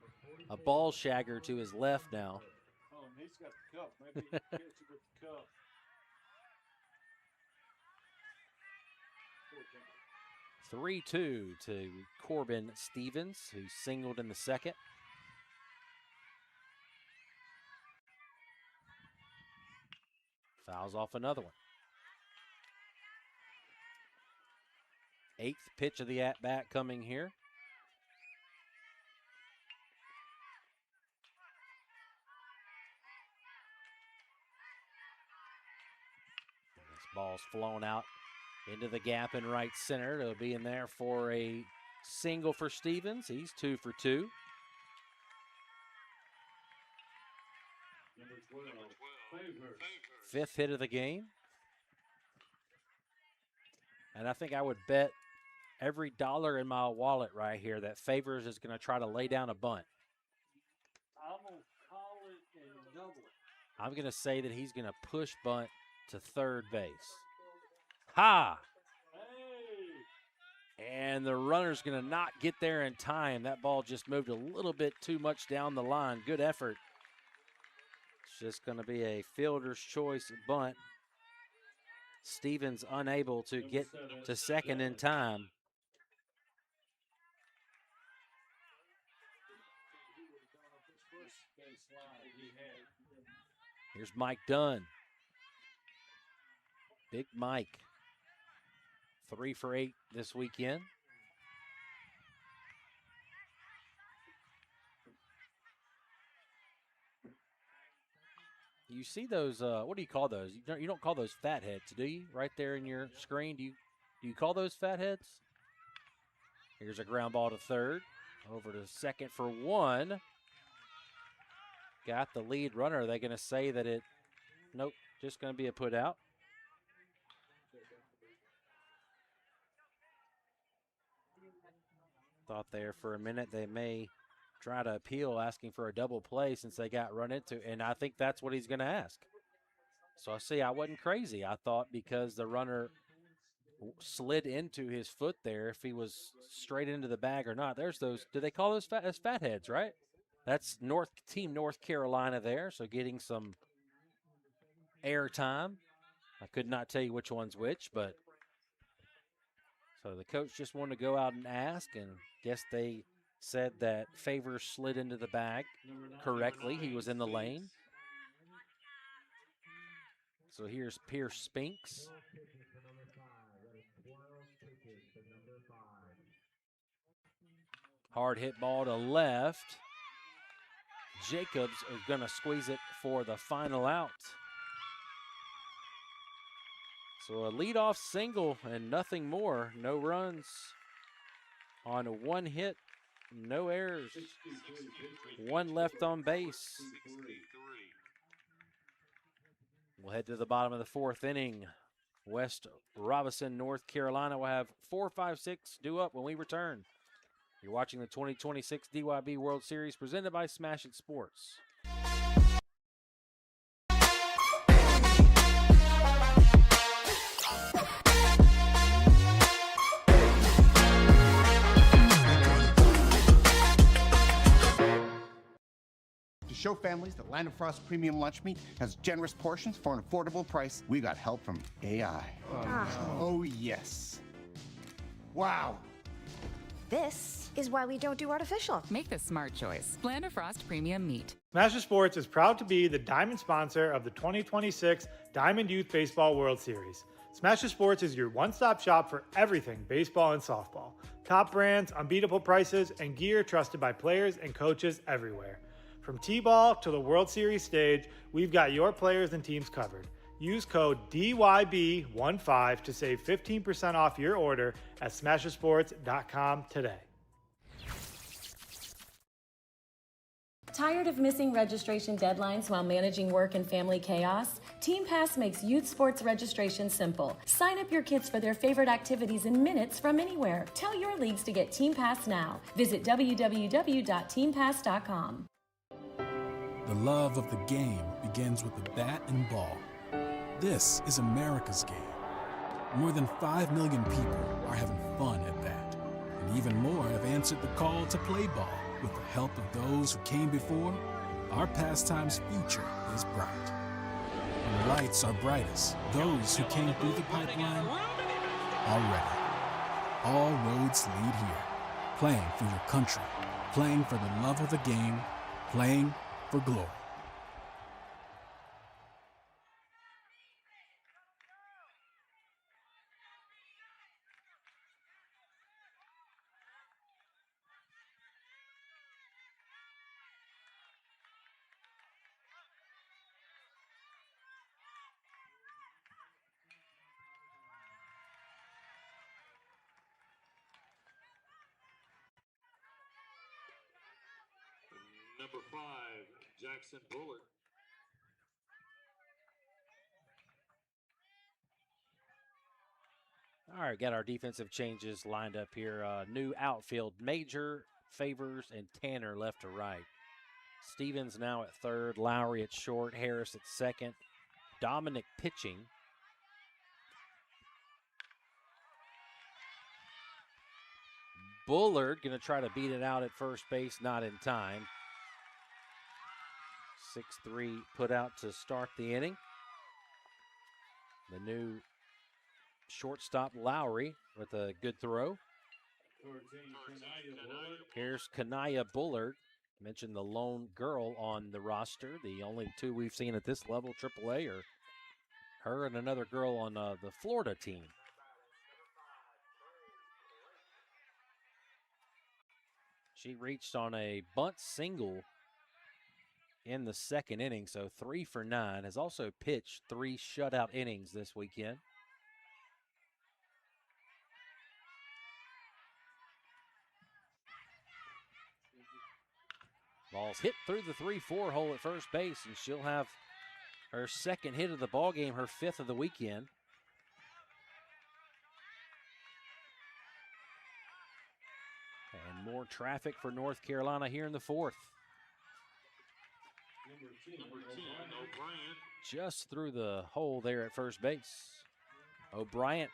ball shagger to his left now. Oh, and he's got the cup. Maybe he can catch it with the cup. 3-2 to Corbin Stevens, who singled in the 2nd. Fouls off another one. 8th pitch of the at-bat coming here. This ball's flown out into the gap in right center. It'll be in there for a single for Stevens. He's 2 for 2. Number 12, Favors. 5th hit of the game. And I think I would bet every dollar in my wallet right here that Favors is going to try to lay down a bunt. I'm going to call it and double it. I'm going to say that he's going to push bunt to 3rd base. Ha! Hey! And the runner's going to not get there in time. That ball just moved a little bit too much down the line. Good effort. It's just going to be a fielder's choice bunt. Stevens unable to get to 2nd in time. Here's Mike Dunn. Big Mike. 3 for 8 this weekend. You see those, what do you call those? You don't call those fat heads, do you? Right there in your screen, do you call those fat heads? Here's a ground ball to 3rd. Over to 2nd for 1. Got the lead runner. Are they going to say that it, nope, just going to be a put out? Thought there for a minute they may try to appeal, asking for a double play since they got run into, and I think that's what he's going to ask. So I wasn't crazy. I thought because the runner slid into his foot there, if he was straight into the bag or not. There's those, do they call those fatheads, right? That's Team North Carolina there, so getting some air time. I could not tell you which one's which, but so the coach just wanted to go out and ask, and guess they said that Favors slid into the bag correctly. He was in the lane. So here's Pierce Spinks. Hard hit ball to left. Jacobs is going to squeeze it for the final out. So a leadoff single and nothing more. No runs on one hit, no errors. One left on base. We'll head to the bottom of the fourth inning. West Robinson, North Carolina will have 4, 5, 6 due up when we return. You're watching the 2026 DYB World Series presented by Smash It Sports. To show families that Land of Frost Premium Lunch Meat has generous portions for an affordable price, we got help from AI. Oh yes. Wow. This is why we don't do artificial. Make the smart choice. Land of Frost Premium Meat. Smash Sports is proud to be the diamond sponsor of the 2026 Diamond Youth Baseball World Series. Smash Sports is your one-stop shop for everything baseball and softball. Top brands, unbeatable prices, and gear trusted by players and coaches everywhere. From T-ball to the World Series stage, we've got your players and teams covered. Use code DYB15 to save 15% off your order at smashersports.com today. Tired of missing registration deadlines while managing work and family chaos? Team Pass makes youth sports registration simple. Sign up your kids for their favorite activities in minutes from anywhere. Tell your leagues to get Team Pass now. Visit www.teampass.com. The love of the game begins with the bat and ball. This is America's game. More than 5 million people are having fun at that. And even more have answered the call to play ball. With the help of those who came before, our pastime's future is bright. When the lights are brightest, those who came through the pipeline are ready. All roads lead here. Playing for your country, playing for the love of the game, playing for glory. Number 5, Jackson Bullard. All right, got our defensive changes lined up here. New outfield, Major, Favors, and Tanner left to right. Stevens now at third, Lowry at short, Harris at second, Dominic pitching. Bullard going to try to beat it out at first base, not in time. 6-3 put out to start the inning. The new shortstop Lowry with a good throw. Here's Kanaya Bullard. Mentioned the lone girl on the roster. The only two we've seen at this level, AAA, are her and another girl on the Florida team. She reached on a bunt single in the second inning, so 3 for 9. Has also pitched 3 shutout innings this weekend. Ball's hit through the 3-4 hole at first base, and she'll have her second hit of the ball game, her 5th of the weekend. And more traffic for North Carolina here in the 4th. Number 10, O'Brien. Just through the hole there at first base. O'Brien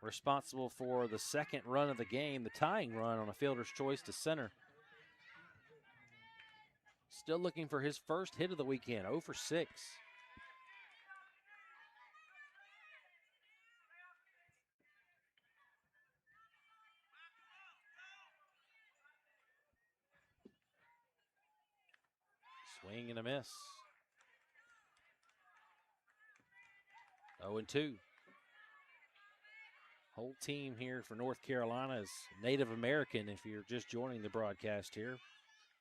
responsible for the second run of the game, the tying run on a fielder's choice to center. Still looking for his first hit of the weekend, 0 for 6. Swing and a miss. 0-2. Whole team here for North Carolina is Native American if you're just joining the broadcast here.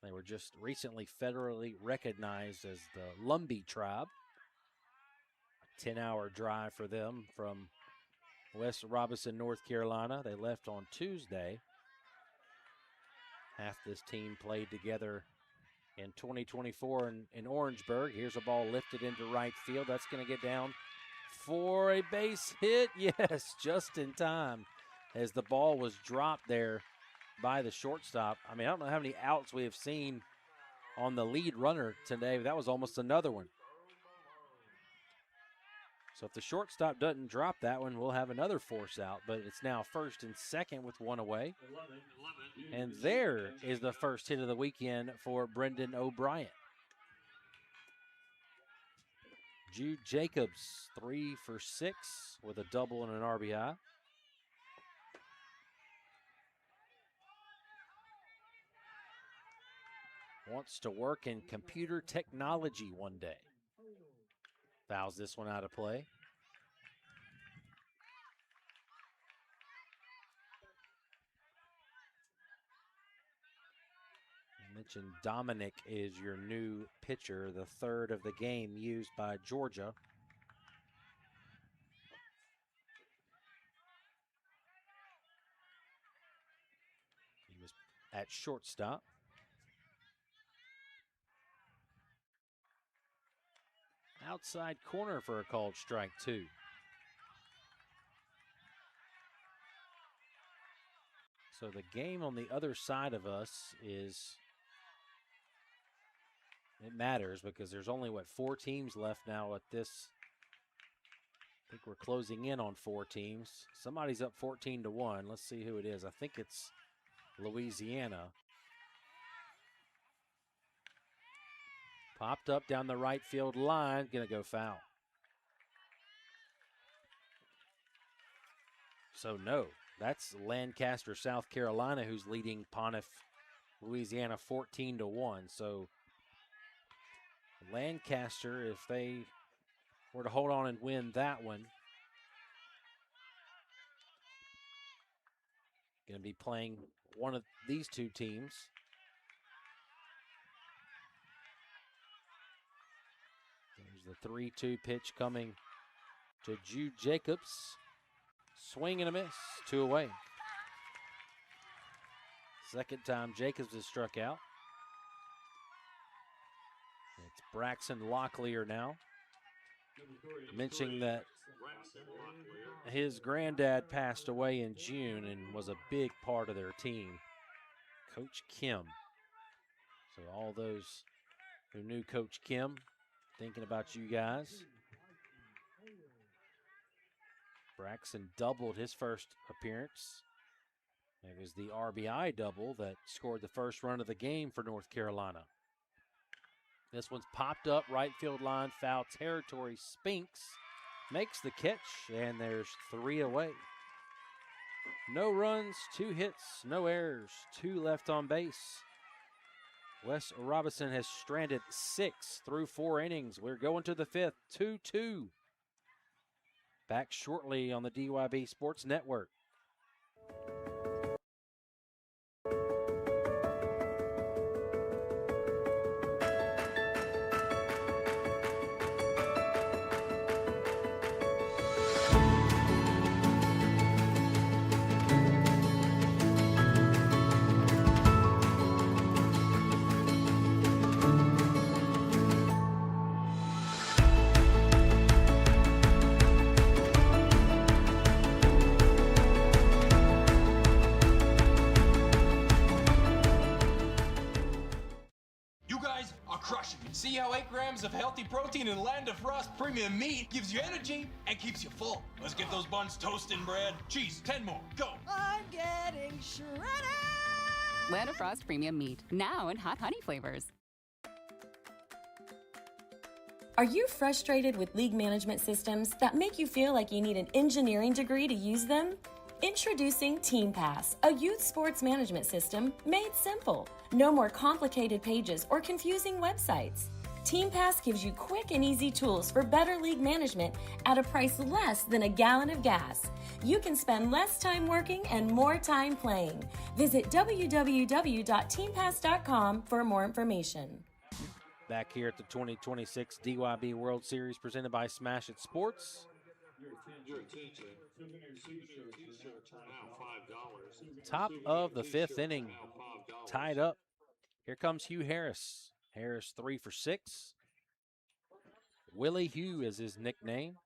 They were just recently federally recognized as the Lumbee tribe. A 10-hour drive for them from West Robinson, North Carolina. They left on Tuesday. Half this team played together in 2024 in Orangeburg. Here's a ball lifted into right field. That's going to get down for a base hit. Yes, just in time as the ball was dropped there by the shortstop. I mean, I don't know how many outs we have seen on the lead runner today, but that was almost another one. So if the shortstop doesn't drop that one, we'll have another force out, but it's now first and second with one away. And there is the first hit of the weekend for Brendan O'Brien. Jude Jacobs, 3 for 6 with a double and an RBI. Wants to work in computer technology one day. Fouls this one out of play. I mentioned Dominic is your new pitcher, the third of the game used by Georgia. He was at shortstop. Outside corner for a called strike, 2. So the game on the other side of us is, it matters because there's only, 4 teams left now at this. I think we're closing in on 4 teams. Somebody's up 14-1. Let's see who it is. I think it's Louisiana. Popped up down the right field line, gonna go foul. So no, that's Lancaster, South Carolina, who's leading Pontiff, Louisiana 14-1. So Lancaster, if they were to hold on and win that one, gonna be playing one of these 2 teams. The 3-2 pitch coming to Jude Jacobs. Swing and a miss, 2 away. Second time Jacobs has struck out. It's Braxton Locklear now. Mentioning that his granddad passed away in June and was a big part of their team, Coach Kim. So all those who knew Coach Kim, thinking about you guys. Braxton doubled his first appearance. It was the RBI double that scored the first run of the game for North Carolina. This one's popped up, right field line, foul territory. Spinks makes the catch, and there's 3 away. No runs, 2 hits, no errors, 2 left on base. Wes Robinson has stranded 6 through 4 innings. We're going to the 5th, 2-2. Back shortly on the DYB Sports Network. crushing it. See how 8 grams of healthy protein in Land of Frost premium meat gives you energy and keeps you full. Let's get those buns toasting, bread. Cheese, 10 more. Go. I'm getting shredded. Land of Frost Premium Meat, now in hot honey flavors. Are you frustrated with league management systems that make you feel like you need an engineering degree to use them? Introducing Team Pass, a youth sports management system made simple. No more complicated pages or confusing websites. Team Pass gives you quick and easy tools for better league management at a price less than a gallon of gas. You can spend less time working and more time playing. Visit www.teampass.com for more information. Back here at the 2026 DYB World Series presented by Smash It Sports. Your attention. Souvenir t-shirts are now $5. Top of the 5th inning, tied up. Here comes Hugh Harris. Harris 3 for 6. Willie Hugh is his nickname.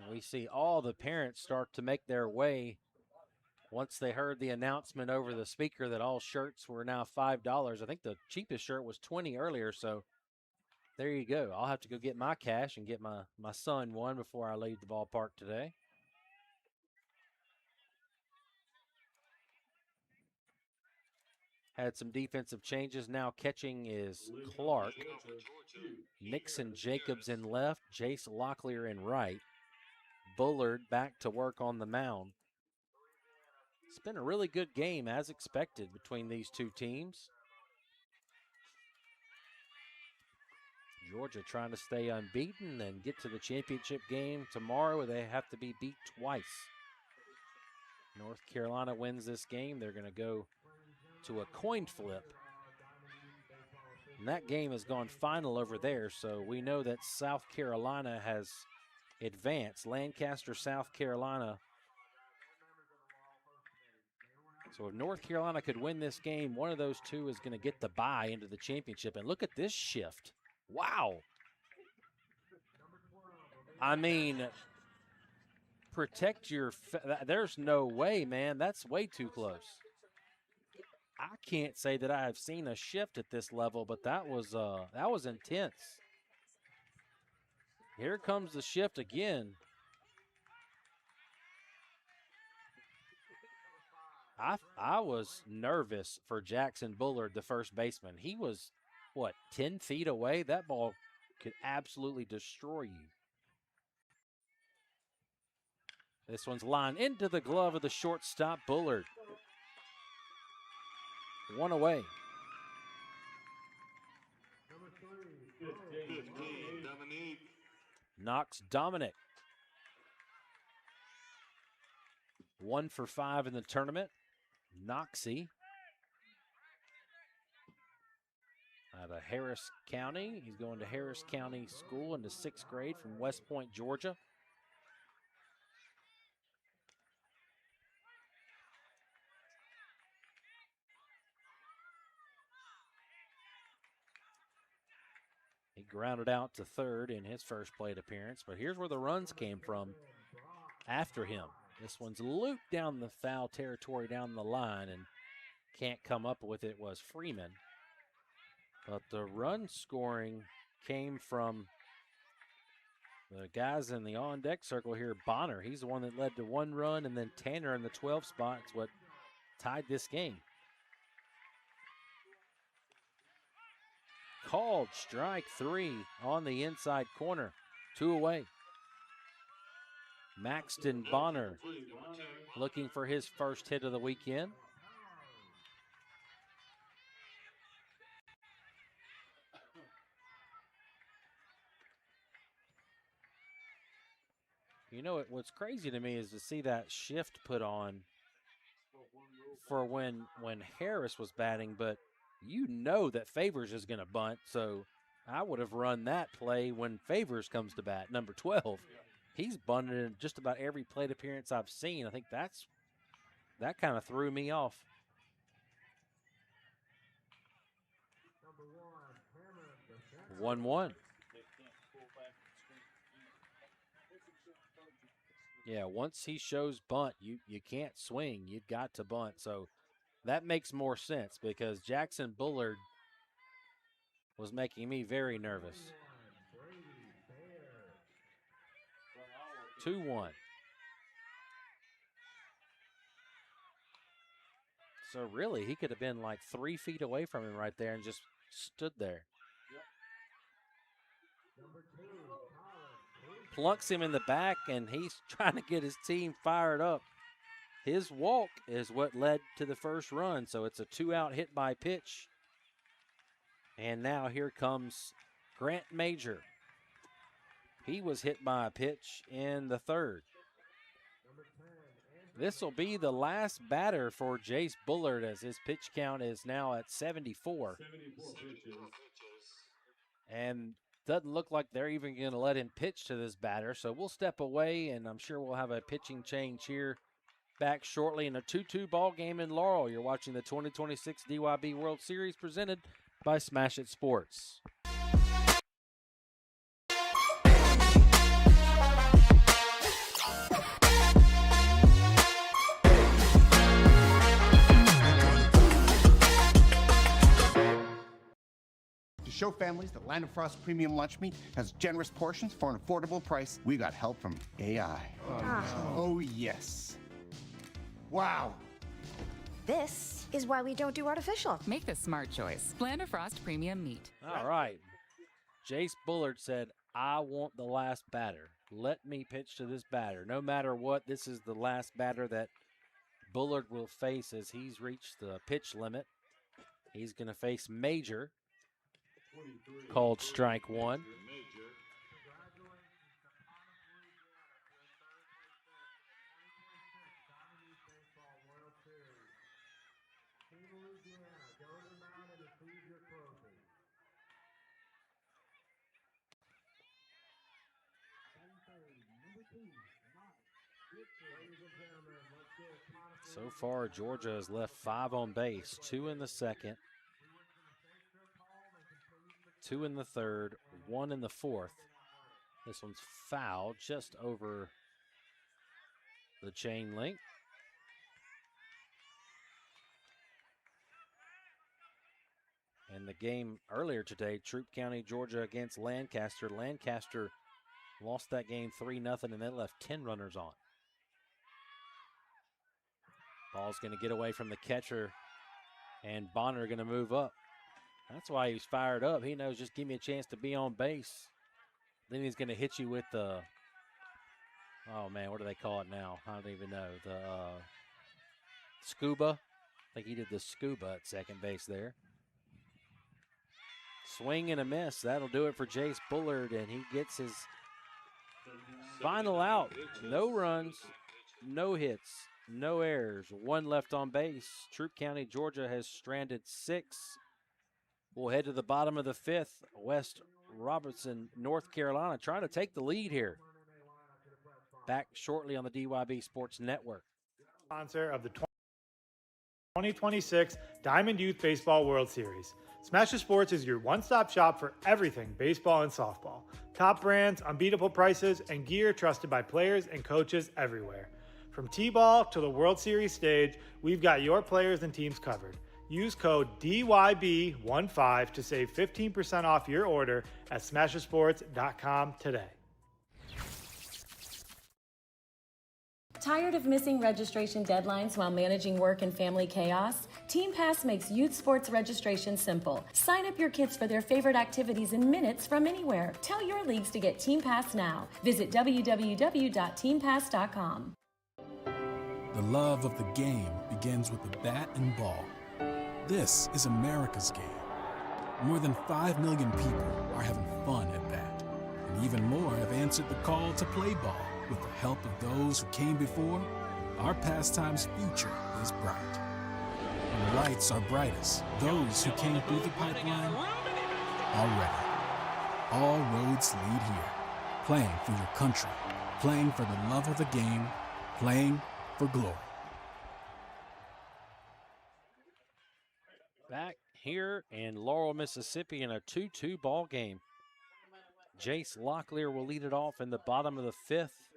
And we see all the parents start to make their way once they heard the announcement over the speaker that all shirts were now $5. I think the cheapest shirt was $20 earlier, so there you go. I'll have to go get my cash and get my son one before I leave the ballpark today. Had some defensive changes. Now catching is Clark. Nixon Jacobs in left. Jace Locklear in right. Bullard back to work on the mound. It's been a really good game, as expected, between these two teams. Georgia trying to stay unbeaten and get to the championship game tomorrow where they have to be beat twice. North Carolina wins this game. They're going to go to a coin flip. And that game has gone final over there, so we know that South Carolina has advanced. Lancaster, South Carolina. So if North Carolina could win this game, one of those two is going to get the bye into the championship. And look at this shift. Wow. I mean, protect your there's no way, man. That's way too close. I can't say that I have seen a shift at this level, but that was intense. Here comes the shift again. I was nervous for Jackson Bullard, the first baseman. He was, 10 feet away? That ball could absolutely destroy you. This one's lined into the glove of the shortstop, Bullard. One away. 15, Dominique. Knox Dominic. 1 for 5 in the tournament. Knoxy. Out of Harris County. He's going to Harris County School into 6th grade from West Point, Georgia. He grounded out to third in his first plate appearance, but here's where the runs came from after him. This one's looped down the foul territory down the line, and can't come up with it was Freeman. But the run scoring came from the guys in the on-deck circle here. Bonner, he's the one that led to 1 run, and then Tanner in the 12th spot is what tied this game. Called strike 3 on the inside corner. 2 away. Maxton Bonner looking for his first hit of the weekend. You know, what's crazy to me is to see that shift put on for when Harris was batting, but you know that Favors is going to bunt, so I would have run that play when Favors comes to bat, number 12. He's bunted in just about every plate appearance I've seen. I think that kind of threw me off. One. Yeah, once he shows bunt, you can't swing. You've got to bunt. So that makes more sense because Jackson Bullard was making me very nervous. 2-1. So really, he could have been like 3 feet away from him right there and just stood there. Plunks him in the back, and he's trying to get his team fired up. His walk is what led to the first run, so it's a 2-out hit by pitch. And now here comes Grant Major. He was hit by a pitch in the third. This will be the last batter for Jace Bullard as his pitch count is now at 74. 74 pitches. And doesn't look like they're even going to let him pitch to this batter. So we'll step away, and I'm sure we'll have a pitching change here back shortly in a 2-2 ball game in Laurel. You're watching the 2026 DYB World Series presented by Smash It Sports. To show families that Land of Frost Premium Lunch Meat has generous portions for an affordable price, we got help from AI. Oh yes. Wow. This is why we don't do artificial. Make the smart choice. Land of Frost Premium Meat. All right. Jace Bullard said, I want the last batter. Let me pitch to this batter. No matter what, this is the last batter that Bullard will face as he's reached the pitch limit. He's going to face Major. Called strike one. So far, Georgia has left 5 on base, 2 in the second, 2 in the third, 1 in the fourth. This one's fouled just over the chain link. And the game earlier today, Troup County, Georgia against Lancaster. Lancaster lost that game 3-0, and they left 10 runners on. Ball's going to get away from the catcher, and Bonner going to move up. That's why he's fired up. He knows, just give me a chance to be on base. Then he's going to hit you with the, oh man, what do they call it now? I don't even know. The scuba. I think he did the scuba at second base there. Swing and a miss. That'll do it for Jace Bullard, and he gets his final out. No runs, no hits, no errors, 1 left on base. Troup County, Georgia has stranded 6. We'll head to the bottom of the 5th. West Robertson, North Carolina, trying to take the lead here. Back shortly on the DYB Sports Network. Sponsor of the 2026 Diamond Youth Baseball World Series. Smash It Sports is your one-stop shop for everything baseball and softball. Top brands, unbeatable prices, and gear trusted by players and coaches everywhere. From T-ball to the World Series stage, we've got your players and teams covered. Use code DYB15 to save 15% off your order at smashersports.com today. Tired of missing registration deadlines while managing work and family chaos? Team Pass makes youth sports registration simple. Sign up your kids for their favorite activities in minutes from anywhere. Tell your leagues to get Team Pass now. Visit www.teampass.com. The love of the game begins with a bat and ball. This is America's game. More than 5 million people are having fun at bat, and even more have answered the call to play ball. With the help of those who came before, our pastime's future is bright. When the lights are brightest, those who came through the pipeline are ready. All roads lead here. Playing for your country, playing for the love of the game, playing for glory. Back here in Laurel, Mississippi in a 2-2 ball game. Jace Locklear will lead it off in the bottom of the 5th.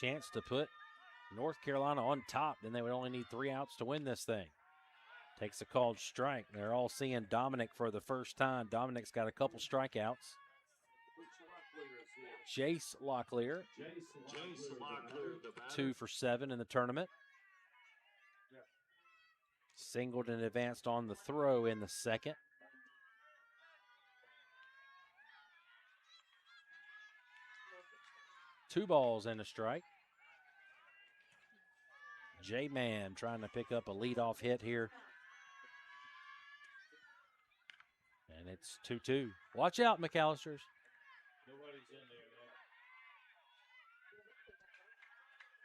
chance to put North Carolina on top. Then they would only need 3 outs to win this thing. Takes a called strike. They're all seeing Dominic for the first time. Dominic's got a couple strikeouts. Jace Locklear, 2 for 7 in the tournament. Singled and advanced on the throw in the second. Two balls and a strike. J-Man trying to pick up a leadoff hit here. And it's 2-2. Watch out, McAllisters.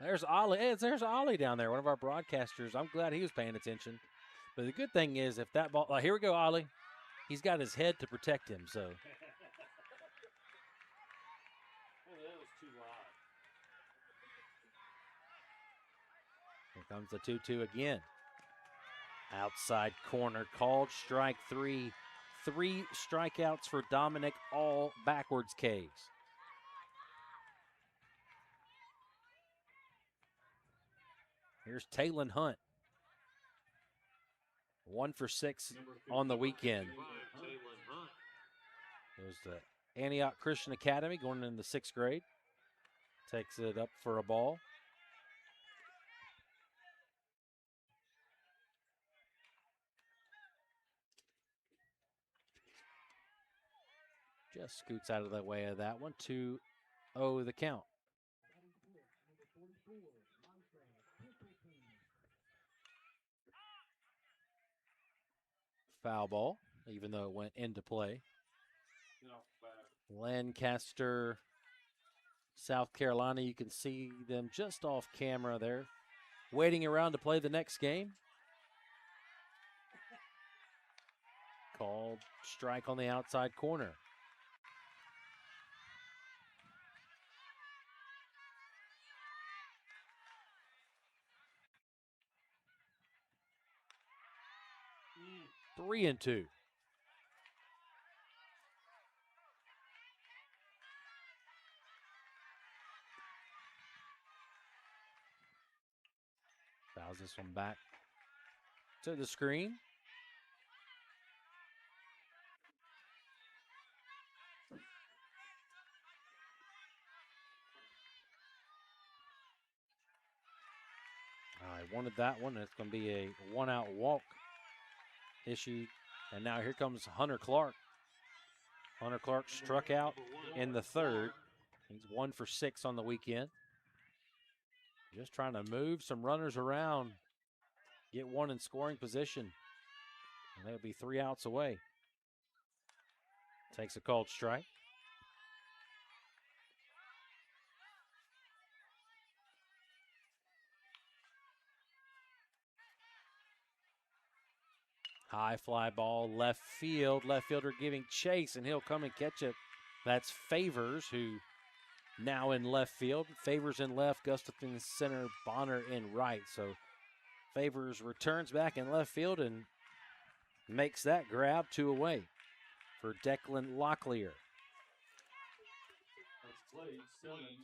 There's Ollie. Hey, there's Ollie down there, one of our broadcasters. I'm glad he was paying attention. But the good thing is if that ball, here we go, Ollie. He's got his head to protect him, so. Here comes the 2-2 again. Outside corner, called strike 3. 3 strikeouts for Dominic, all backwards Ks. Here's Taylon Hunt. 1 for 6 on the weekend. Goes to Antioch Christian Academy, going into the 6th grade. Takes it up for a ball. Just scoots out of the way of that one. 2-0 the count. Foul ball, even though it went into play. Lancaster, South Carolina, you can see them just off camera there, waiting around to play the next game. Called strike on the outside corner. Three and 2. Fouls this one back to the screen. I wanted that one. It's going to be a 1-out walk issued. And now here comes Hunter Clark. Hunter Clark struck out in the 3rd. He's 1 for 6 on the weekend. Just trying to move some runners around, get one in scoring position. And they'll be 3 outs away. Takes a called strike. High fly ball, left field. Left fielder giving chase, and he'll come and catch it. That's Favors, who now in left field. Favors in left, Gustafson in center, Bonner in right. So Favors returns back in left field and makes that grab 2 away for Declan Locklear.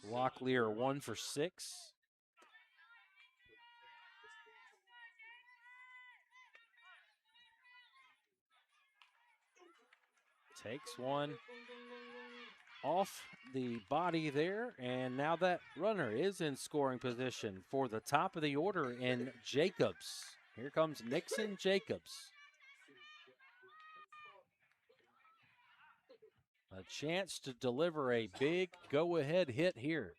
Locklear 1 for 6. Takes one off the body there, and now that runner is in scoring position for the top of the order in Jacobs. Here comes Nixon Jacobs. A chance to deliver a big go-ahead hit here.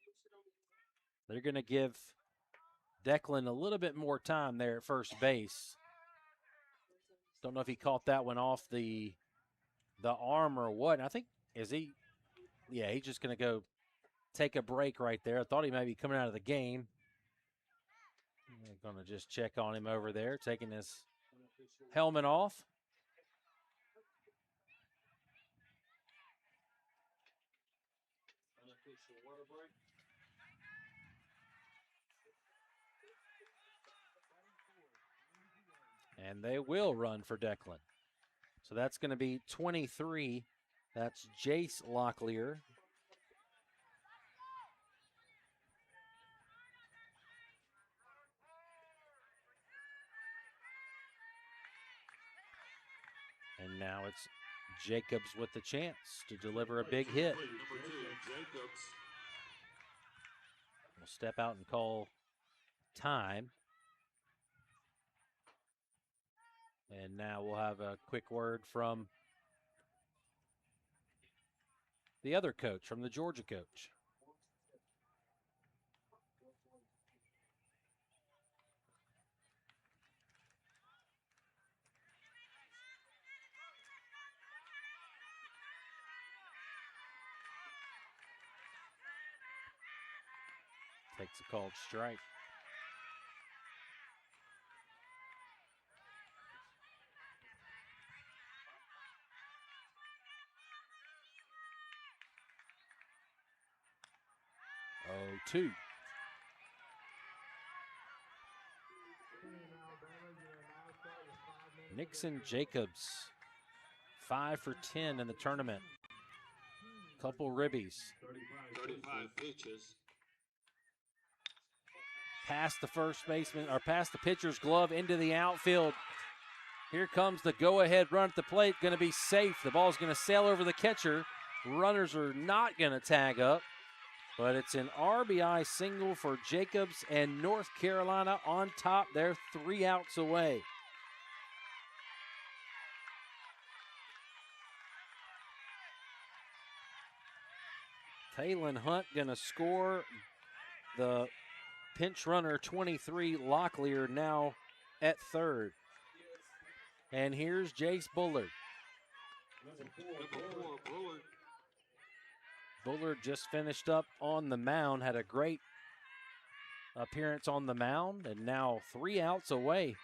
They're going to give Declan a little bit more time there at first base. Don't know if he caught that one off the arm or what. I think, he's just going to go take a break right there. I thought he might be coming out of the game. They're going to just check on him over there, taking his helmet off. And they will run for Declan. So that's going to be 23. That's Jace Locklear. now it's Jacobs with the chance to deliver a big hit. Number 2, Jacobs. We'll step out and call time. And now we'll have a quick word from the other coach, from the Georgia coach. Takes a called strike. Oh, 2. Nixon Jacobs, 5 for 10 in the tournament. Couple ribbies. 35 pitches. Past the first baseman, or past the pitcher's glove into the outfield. Here comes the go-ahead run at the plate. Going to be safe. The ball's going to sail over the catcher. Runners are not going to tag up. But it's an RBI single for Jacobs, and North Carolina on top. They're 3 outs away. Taylon Hunt going to score. The pinch runner, 23, Locklear, now at third. And here's Jace Bullard. Number 4, Bullard. Bullard just finished up on the mound, had a great appearance on the mound, and now 3 outs away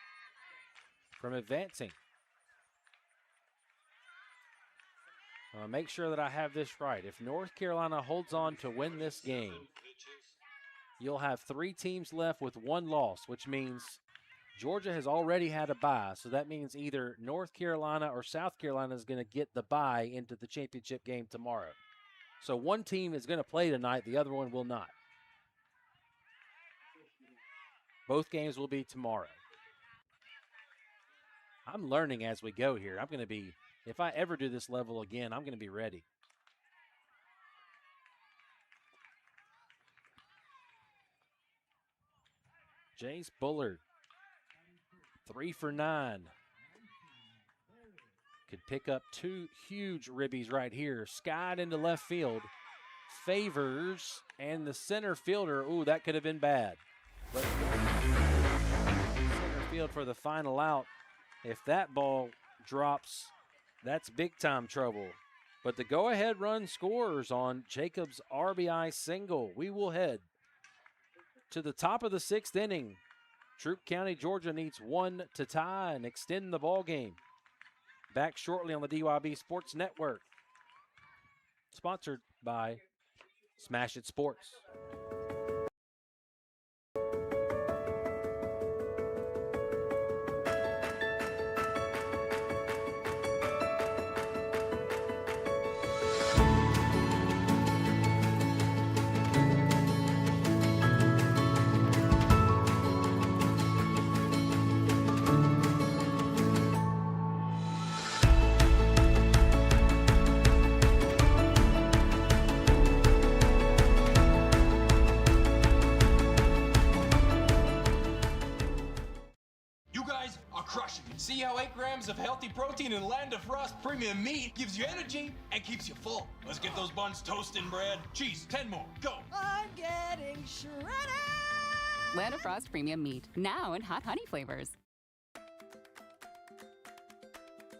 from advancing. Make sure that I have this right. If North Carolina holds on to win this game, you'll have 3 teams left with 1 loss, which means Georgia has already had a bye. So that means either North Carolina or South Carolina is going to get the bye into the championship game tomorrow. So one team is going to play tonight, the other one will not. Both games will be tomorrow. I'm learning as we go here. I'm going to be, if I ever do this level again, I'm going to be ready. Jace Bullard, 3 for 9. Could pick up 2 huge ribbies right here. Skied into left field. Favors, and the center fielder, ooh, that could have been bad. But center field for the final out. If that ball drops, that's big time trouble. But the go-ahead run scores on Jacobs' RBI single. We will head to the top of the 6th inning. Troup County, Georgia needs 1 to tie and extend the ball game. Back shortly on the DYB Sports Network. Sponsored by Smash It Sports. See how 8 grams of healthy protein in Land of Frost premium meat gives you energy and keeps you full. Let's get those buns toasting, bread. Cheese, 10 more, go. I'm getting shredded. Land of Frost premium meat, now in hot honey flavors.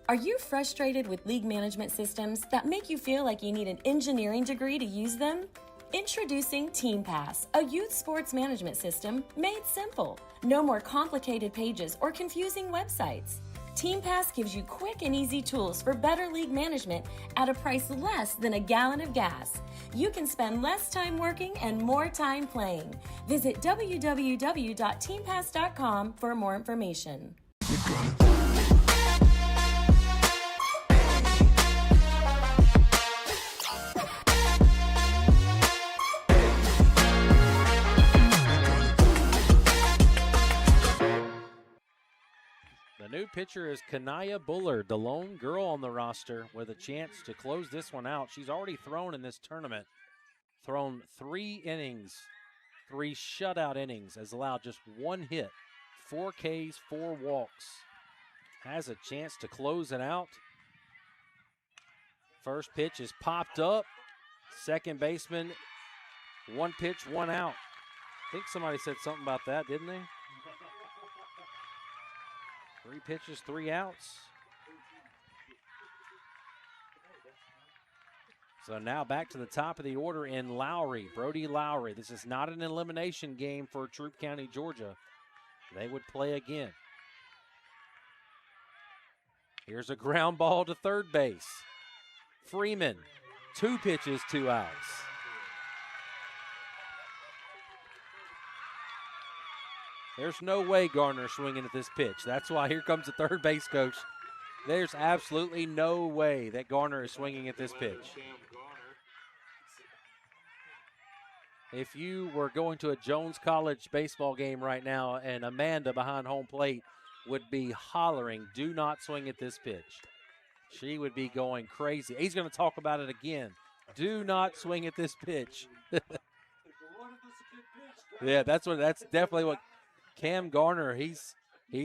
Are you frustrated with league management systems that make you feel like you need an engineering degree to use them? Introducing TeamPass, a youth sports management system made simple. No more complicated pages or confusing websites. TeamPass gives you quick and easy tools for better league management at a price less than a gallon of gas. You can spend less time working and more time playing. Visit www.teampass.com for more information. The new pitcher is Kanaya Bullard, the lone girl on the roster with a chance to close this one out. She's already thrown in this tournament, thrown 3 innings, 3 shutout innings, has allowed just 1 hit, 4 Ks, 4 walks. Has a chance to close it out. First pitch is popped up. Second baseman, 1 pitch, 1 out. I think somebody said something about that, didn't they? 3 pitches, 3 outs. So now back to the top of the order in Lowry, Brody Lowry. This is not an elimination game for Troup County, Georgia. They would play again. Here's a ground ball to third base. Freeman, 2 pitches, 2 outs. There's no way Garner swinging at this pitch. That's why here comes the third base coach. There's absolutely no way that Garner is swinging at this pitch. If you were going to a Jones College baseball game right now and Amanda behind home plate would be hollering, do not swing at this pitch. She would be going crazy. He's going to talk about it again. Do not swing at this pitch. Yeah, that's definitely what Cam Garner, he's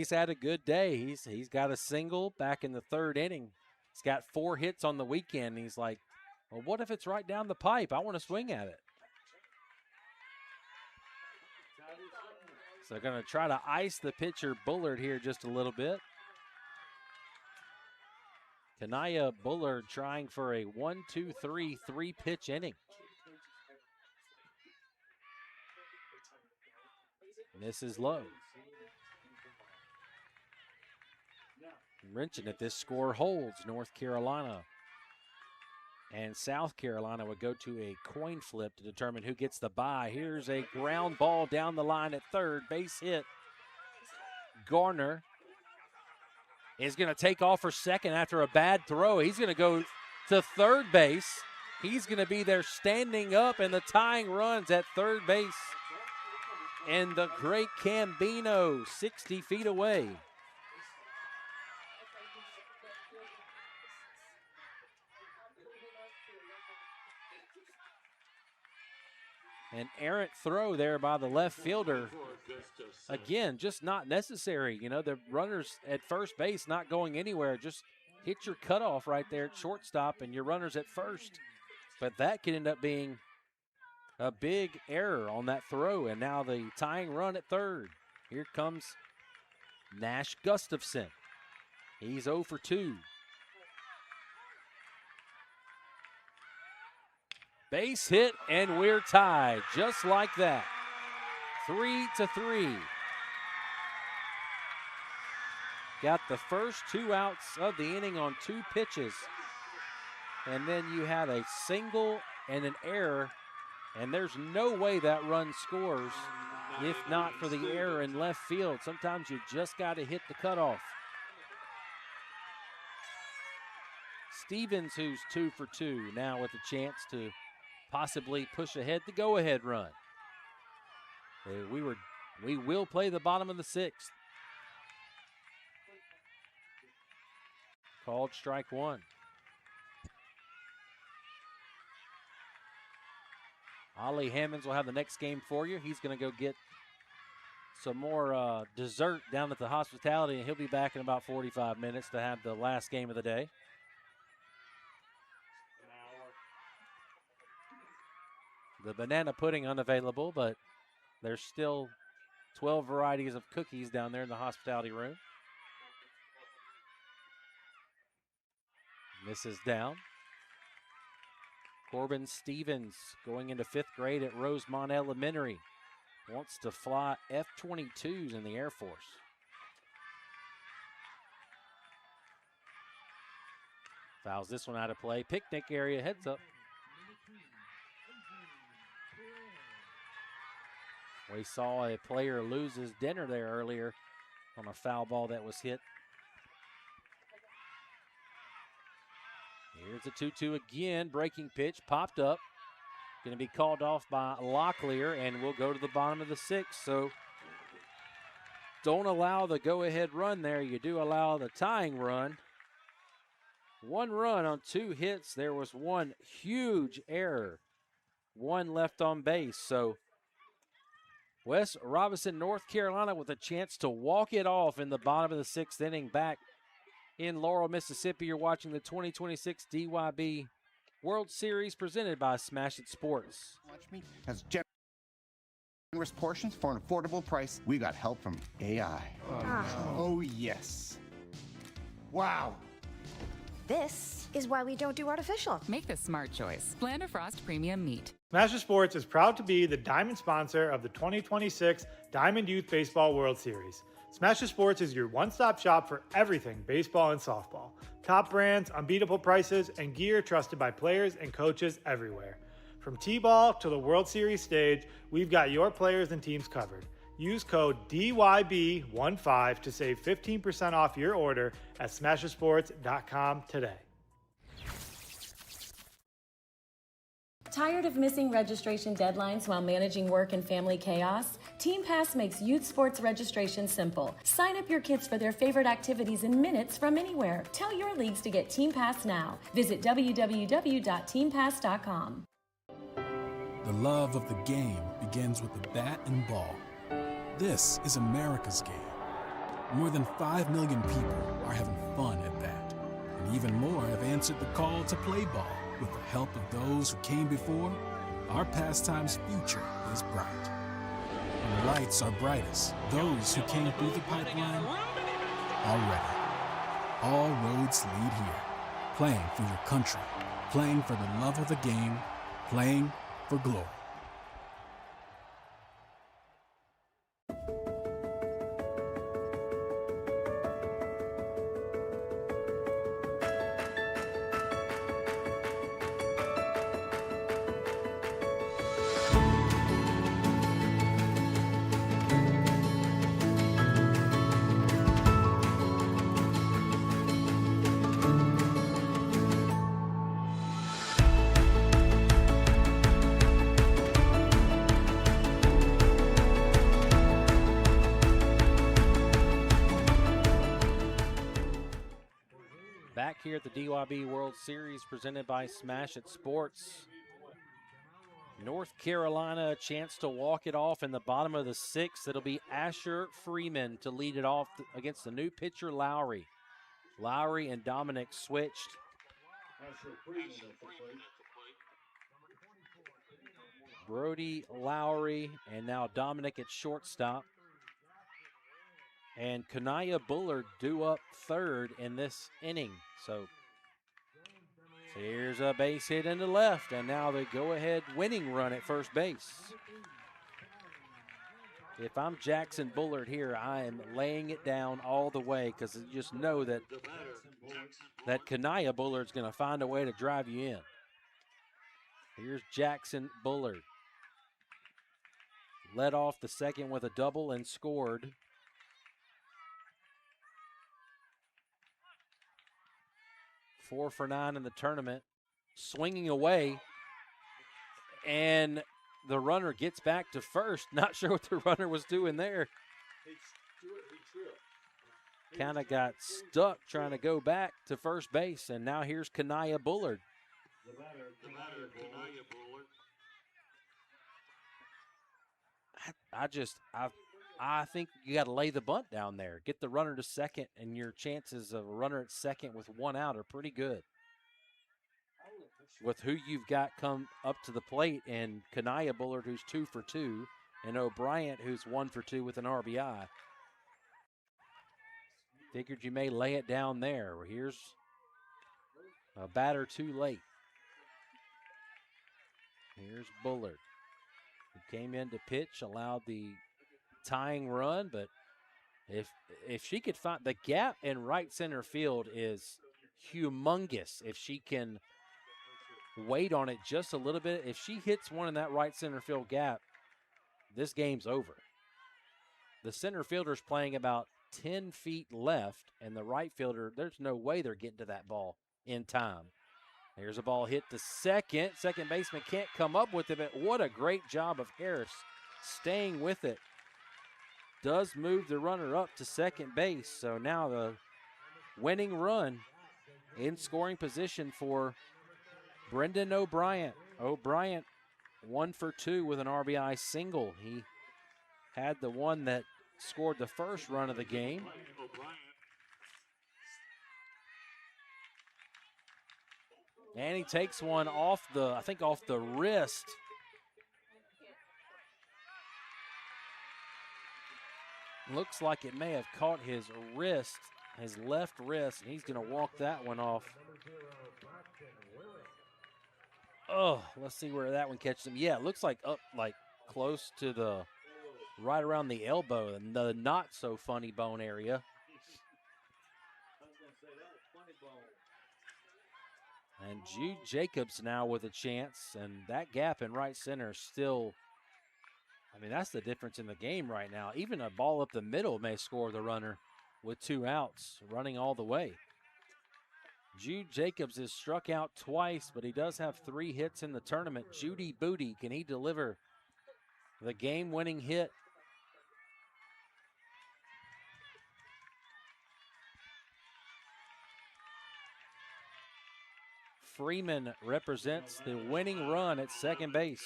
had a good day. He's got a single back in the 3rd inning. He's got 4 hits on the weekend. He's like, well, what if it's right down the pipe? I want to swing at it. So they're going to try to ice the pitcher Bullard here just a little bit. Kanaya Bullard trying for a 1-2-3 3-pitch inning. This is low. Wrenching at this score holds. North Carolina and South Carolina would go to a coin flip to determine who gets the bye. Here's a ground ball down the line at third. Base hit. Garner is going to take off for second after a bad throw. He's going to go to third base. He's going to be there standing up, and the tying runs at third base. And the great Cambino, 60 feet away. An errant throw there by the left fielder. Again, just not necessary. You know, the runners at first base not going anywhere. Just hit your cutoff right there at shortstop and your runners at first. But that could end up being a big error on that throw. And now the tying run at third. Here comes Nash Gustafson. He's 0 for 2. Base hit, and we're tied, just like that. 3-3. Got the first 2 outs of the inning on 2 pitches. And then you had a single and an error, and there's no way that run scores if not for the error in left field. Sometimes you just got to hit the cutoff. Stevens, who's 2 for 2, now with a chance to possibly push ahead the go-ahead run. We will play the bottom of the 6th. Called strike 1. Ollie Hammonds will have the next game for you. He's going to go get some more dessert down at the hospitality, and he'll be back in about 45 minutes to have the last game of the day. The banana pudding unavailable, but there's still 12 varieties of cookies down there in the hospitality room. Misses down. Corbin Stevens going into 5th grade at Rosemont Elementary. Wants to fly F-22s in the Air Force. Fouls this one out of play. Picnic area, heads up. We saw a player lose his dinner there earlier on a foul ball that was hit. Here's a 2-2 again. Breaking pitch popped up. Going to be called off by Locklear, and we'll go to the bottom of the 6th. So don't allow the go-ahead run there. You do allow the tying run. 1 run on 2 hits. There was 1 huge error. 1 left on base. So West Robinson, North Carolina with a chance to walk it off in the bottom of the 6th inning back in Laurel, Mississippi. You're watching the 2026 DYB World Series presented by Smash It Sports. Lunch meat has generous portions for an affordable price. We got help from AI. Oh, yes. Wow. This is why we don't do artificial. Make the smart choice. Land of Frost Premium Meat. Smash Sports is proud to be the diamond sponsor of the 2026 Diamond Youth Baseball World Series. Smash Sports is your one-stop shop for everything baseball and softball. Top brands, unbeatable prices, and gear trusted by players and coaches everywhere. From T-ball to the World Series stage, we've got your players and teams covered. Use code DYB15 to save 15% off your order at smashersports.com today. Tired of missing registration deadlines while managing work and family chaos? Team Pass makes youth sports registration simple. Sign up your kids for their favorite activities in minutes from anywhere. Tell your leagues to get Team Pass now. Visit www.teampass.com. The love of the game begins with the bat and ball. This is America's game. More than 5 million people are having fun at bat, and even more have answered the call to play ball. With the help of those who came before, our pastime's future is bright. When the lights are brightest, those who came through the pipeline are ready. All roads lead here. Playing for your country, playing for the love of the game, playing for glory. Back here at the DYB World Series presented by Smash It Sports. North Carolina, a chance to walk it off in the bottom of the 6th. It'll be Asher Freeman to lead it off against the new pitcher, Lowry. Lowry and Dominic switched. Brody Lowry and now Dominic at shortstop. And Kanaya Bullard due up 3rd in this inning. So here's a base hit into left, and now the go-ahead winning run at first base. If I'm Jackson Bullard here, I am laying it down all the way because you just know that Kanaya Bullard's going to find a way to drive you in. Here's Jackson Bullard. Led off the 2nd with a double and scored. Four for 9 in the tournament, swinging away, and the runner gets back to first. Not sure what the runner was doing there. Kind of got stuck trying to go back to first base, and now here's Kanaya Bullard. I think you got to lay the bunt down there. Get the runner to second, and your chances of a runner at second with 1 out are pretty good. With who you've got come up to the plate, and Kanaya Bullard, who's 2 for 2, and O'Brien, who's 1 for 2 with an RBI. Figured you may lay it down there. Here's a batter too late. Here's Bullard, who came in to pitch, allowed the tying run, but if she could find the gap in right center field is humongous. If she can wait on it just a little bit, if she hits one in that right center field gap, this game's over. The center fielder's playing about 10 feet left, and the right fielder, there's no way they're getting to that ball in time. There's a ball hit to second. Second baseman can't come up with it, but what a great job of Harris staying with it. does move the runner up to second base. So now the winning run in scoring position for Brendan O'Brien. O'Brien 1 for 2 with an RBI single. He had the one that scored the first run of the game. And he takes one off the, I think off the wrist. Looks like it may have caught his wrist, his left wrist, and he's going to walk that one off. Oh, let's see where that one catches him. Yeah, it looks like up like close to the, right around the elbow, and the not so funny bone area. And Jude Jacobs now with a chance, and that gap in right center still, I mean, that's the difference in the game right now. Even a ball up the middle may score the runner with 2 outs, running all the way. Jude Jacobs is struck out twice, but he does have 3 hits in the tournament. Judy Booty, can he deliver the game-winning hit? Freeman represents the winning run at second base.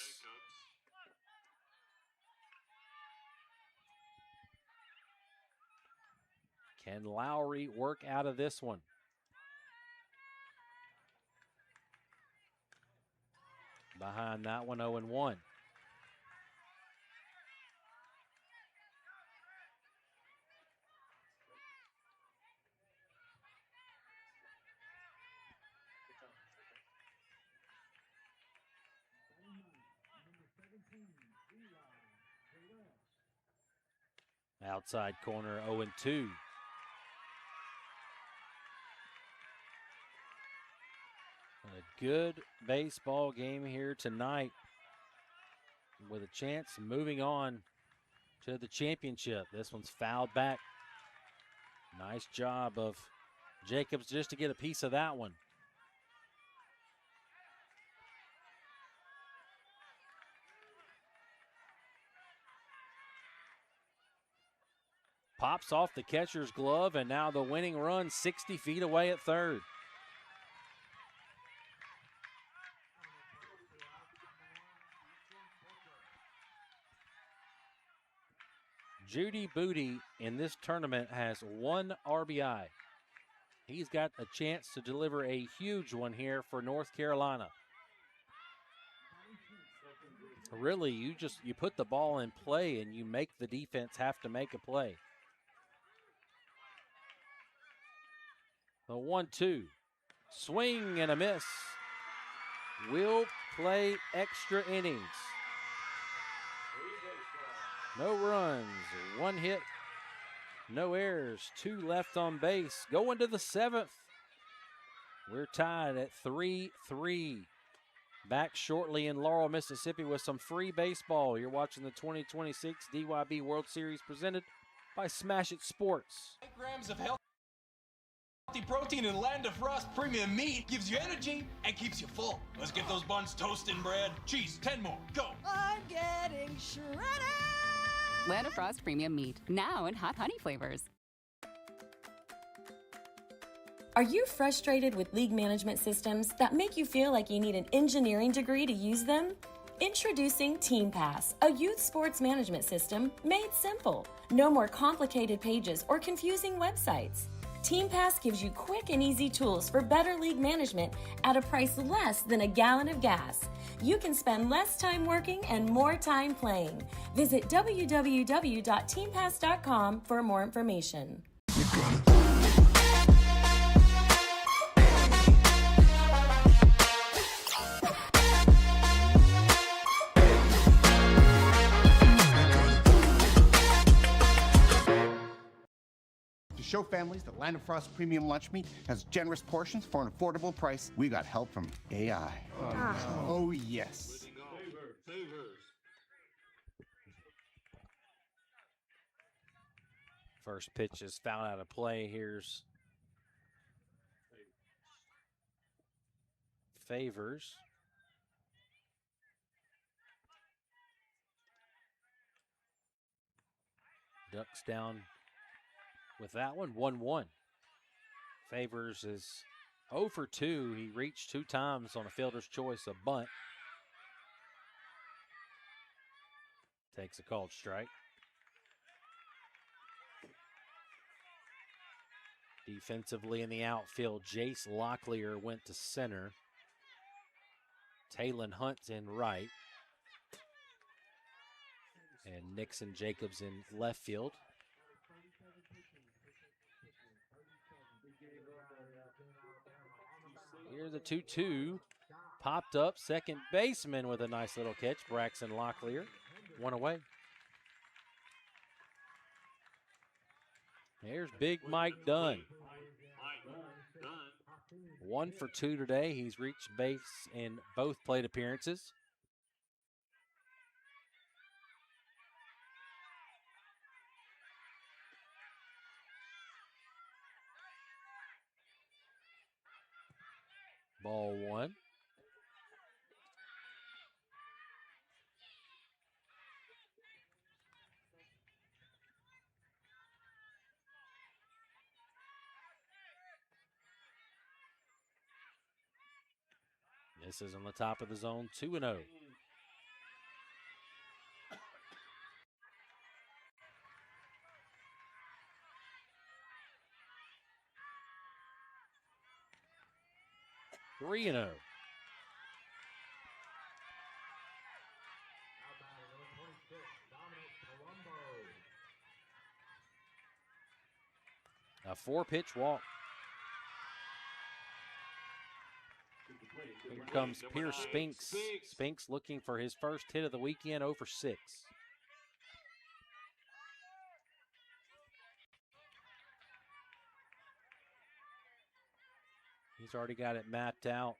Can Lowry work out of this one? Behind that one, 0-1. Outside corner, 0-2. A good baseball game here tonight with a chance of moving on to the championship. This one's fouled back. Nice job of Jacobs just to get a piece of that one. Pops off the catcher's glove, and now the winning run 60 feet away at third. Judy Booty in this tournament has 1 RBI. He's got a chance to deliver a huge one here for North Carolina. Really, you put the ball in play and you make the defense have to make a play. The 1-2. Swing and a miss. Will play extra innings. No runs, 1 hit, no errors, 2 left on base. Going to the 7th. We're tied at 3-3. Back shortly in Laurel, Mississippi with some free baseball. You're watching the 2026 DYB World Series presented by Smash It Sports. 8 grams of healthy protein in Land of Frost premium meat gives you energy and keeps you full. Let's get those buns toasted, bread. Cheese, 10 more, go. I'm getting shredded. Land of Frost Premium Meat, now in hot honey flavors. Are you frustrated with league management systems that make you feel like you need an engineering degree to use them? Introducing TeamPass, a youth sports management system made simple. No more complicated pages or confusing websites. TeamPass gives you quick and easy tools for better league management at a price less than a gallon of gas. You can spend less time working and more time playing. Visit www.teampass.com for more information. To show families that Land of Frost Premium Lunch Meat has generous portions for an affordable price, we got help from AI. Oh, yes. First pitch is fouled out of play. Here's Favors. ducks down with that one. 1-1. Favors is 0 for 2. He reached 2 times on a fielder's choice, a bunt. Takes a called strike. Defensively in the outfield, Jace Locklear went to center. Talon Hunt's in right. And Nixon Jacobs in left field. Here's the 2-2. Popped up, second baseman with a nice little catch. Braxton Locklear, 1 away. Here's Big Mike Dunn. 1 for 2 today. He's reached base in both plate appearances. Ball 1. This is on the top of the zone, 2-0. Three and 0. A 4-pitch walk. Here comes Pierce Spinks. Spinks looking for his first hit of the weekend, 0 for 6. He's already got it mapped out.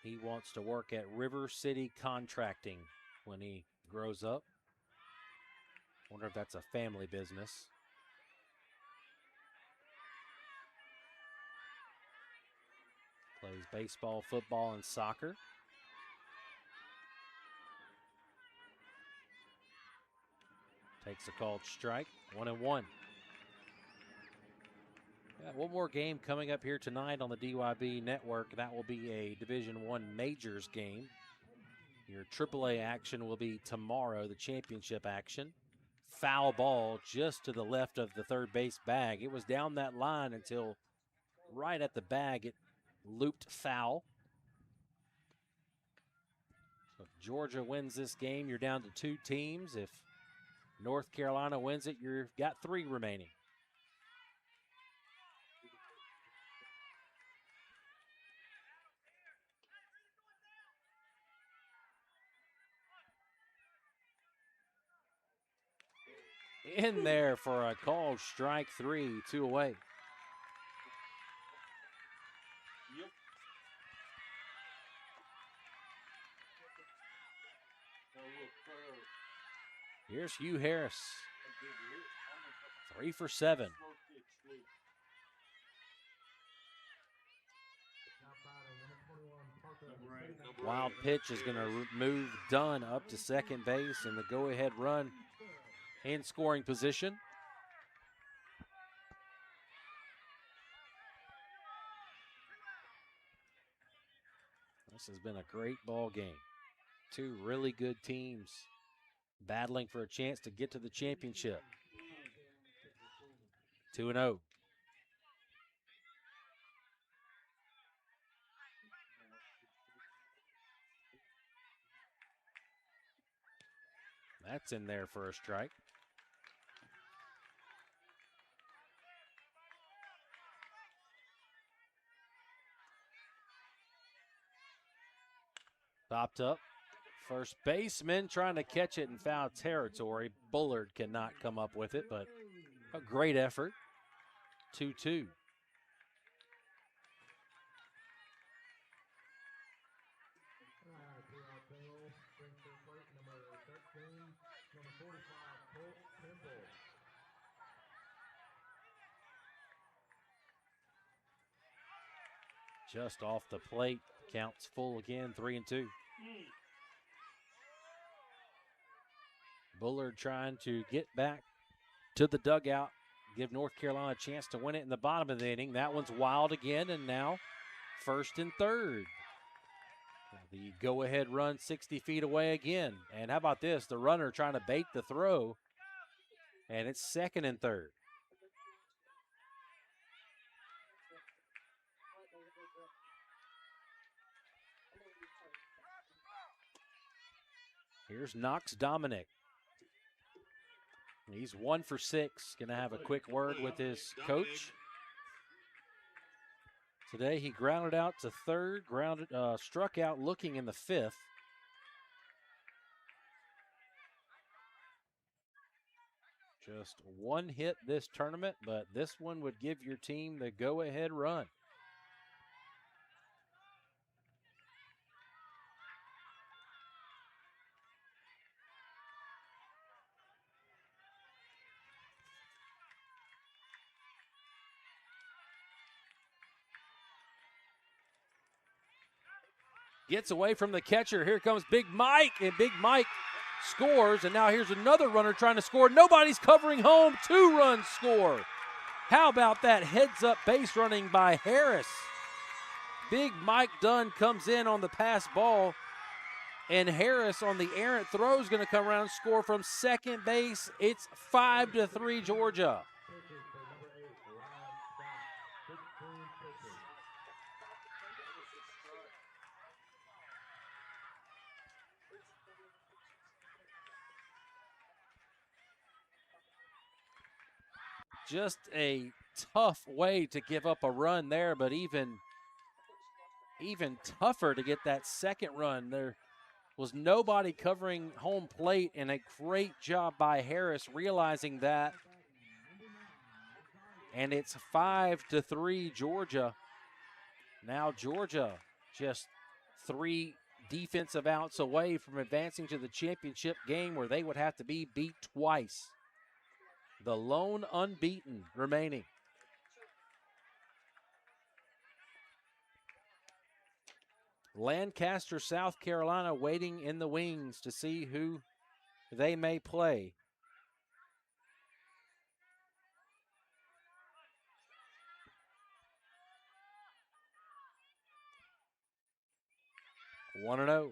He wants to work at River City Contracting when he grows up. Wonder if that's a family business. Plays baseball, football, and soccer. Takes a called strike, 1-1. Got one more game coming up here tonight on the DYB network. That will be a Division I Majors game. Your AAA action will be tomorrow, the championship action. Foul ball just to the left of the third base bag. It was down that line until right at the bag it looped foul. So if Georgia wins this game, you're down to 2 teams. If North Carolina wins it, you've got 3 remaining. In there for a called strike 3, 2 away. Here's Hugh Harris. 3 for 7. Wild pitch is going to move Dunn up to second base, and the go-ahead run in scoring position. This has been a great ball game. 2 really good teams battling for a chance to get to the championship. 2-0. That's in there for a strike. Popped up. First baseman trying to catch it in foul territory. Bullard cannot come up with it, but a great effort. 2-2. Just off the plate. Counts full again, 3-2. Bullard trying to get back to the dugout, give North Carolina a chance to win it in the bottom of the inning. That one's wild again, and now first and third. The go-ahead run 60 feet away again. And how about this? The runner trying to bait the throw, and it's second and third. Here's Knox Dominic. He's 1 for 6. Going to have a quick word with his coach. Today he grounded out to third, struck out looking in the 5th. Just one hit this tournament, but this one would give your team the go-ahead run. Gets away from the catcher. Here comes Big Mike, and Big Mike scores, and now here's another runner trying to score. Nobody's covering home. 2-run score. How about that heads-up base running by Harris? Big Mike Dunn comes in on the pass ball, and Harris on the errant throw is going to come around and score from second base. It's 5-3 Georgia. Just a tough way to give up a run there, but even tougher to get that second run. There was nobody covering home plate, and a great job by Harris realizing that. And it's 5-3 Georgia. Now Georgia just 3 defensive outs away from advancing to the championship game, where they would have to be beat twice. The lone unbeaten remaining. Lancaster, South Carolina waiting in the wings to see who they may play. One and 0.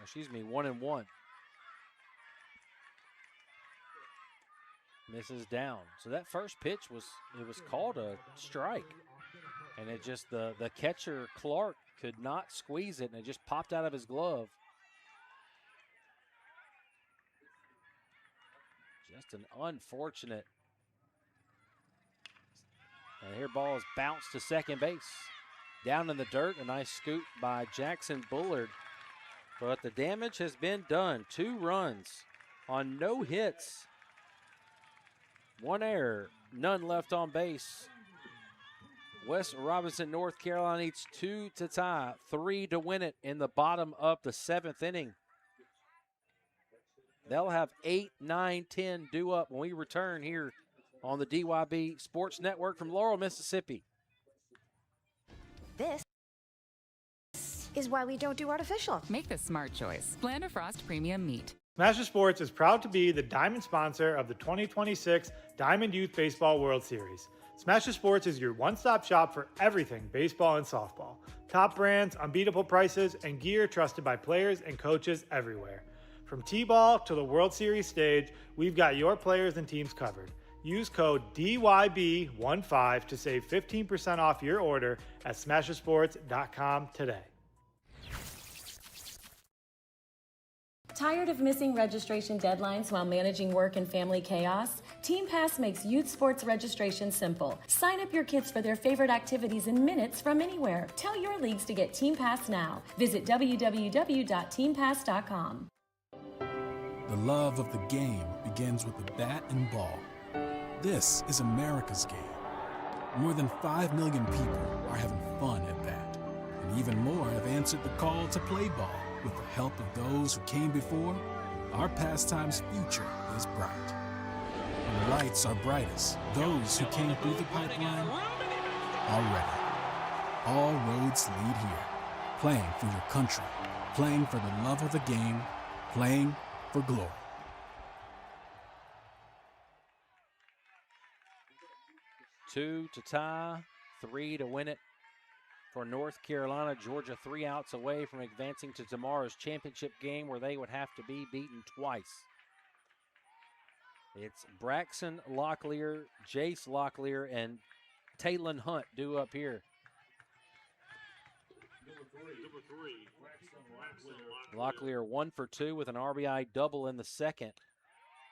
Excuse me, 1 and 1. Misses down. So that first pitch was called a strike. And it just the catcher Clark could not squeeze it, and it just popped out of his glove. Just an unfortunate. And here ball is bounced to second base. Down in the dirt, a nice scoop by Jackson Bullard. But the damage has been done. 2 runs on no hits. 1 error, none left on base. West Robinson, North Carolina needs 2 to tie, 3 to win it in the bottom of the 7th inning. They'll have 8, 9, 10 due up when we return here on the DYB Sports Network from Laurel, Mississippi. This is why we don't do artificial. Make the smart choice. Splendor Frost Premium Meat. Smasher Sports is proud to be the diamond sponsor of the 2026 Diamond Youth Baseball World Series. Smasher Sports is your one-stop shop for everything baseball and softball. Top brands, unbeatable prices, and gear trusted by players and coaches everywhere. From T-ball to the World Series stage, we've got your players and teams covered. Use code DYB15 to save 15% off your order at smashersports.com today. Tired of missing registration deadlines while managing work and family chaos? Team Pass makes youth sports registration simple. Sign up your kids for their favorite activities in minutes from anywhere. Tell your leagues to get Team Pass now. Visit www.teampass.com. The love of the game begins with the bat and ball. This is America's game. More than 5 million people are having fun at bat, and even more have answered the call to play ball. With the help of those who came before, our pastime's future is bright. When the lights are brightest, those who came through the pipeline are ready. All roads lead here. Playing for your country, playing for the love of the game, playing for glory. Two to tie, 3 to win it for North Carolina. Georgia 3 outs away from advancing to tomorrow's championship game where they would have to be beaten twice. It's Braxton Locklear, Jace Locklear, and Taylon Hunt due up here. Number three, Locklear 1 for 2 with an RBI double in the second.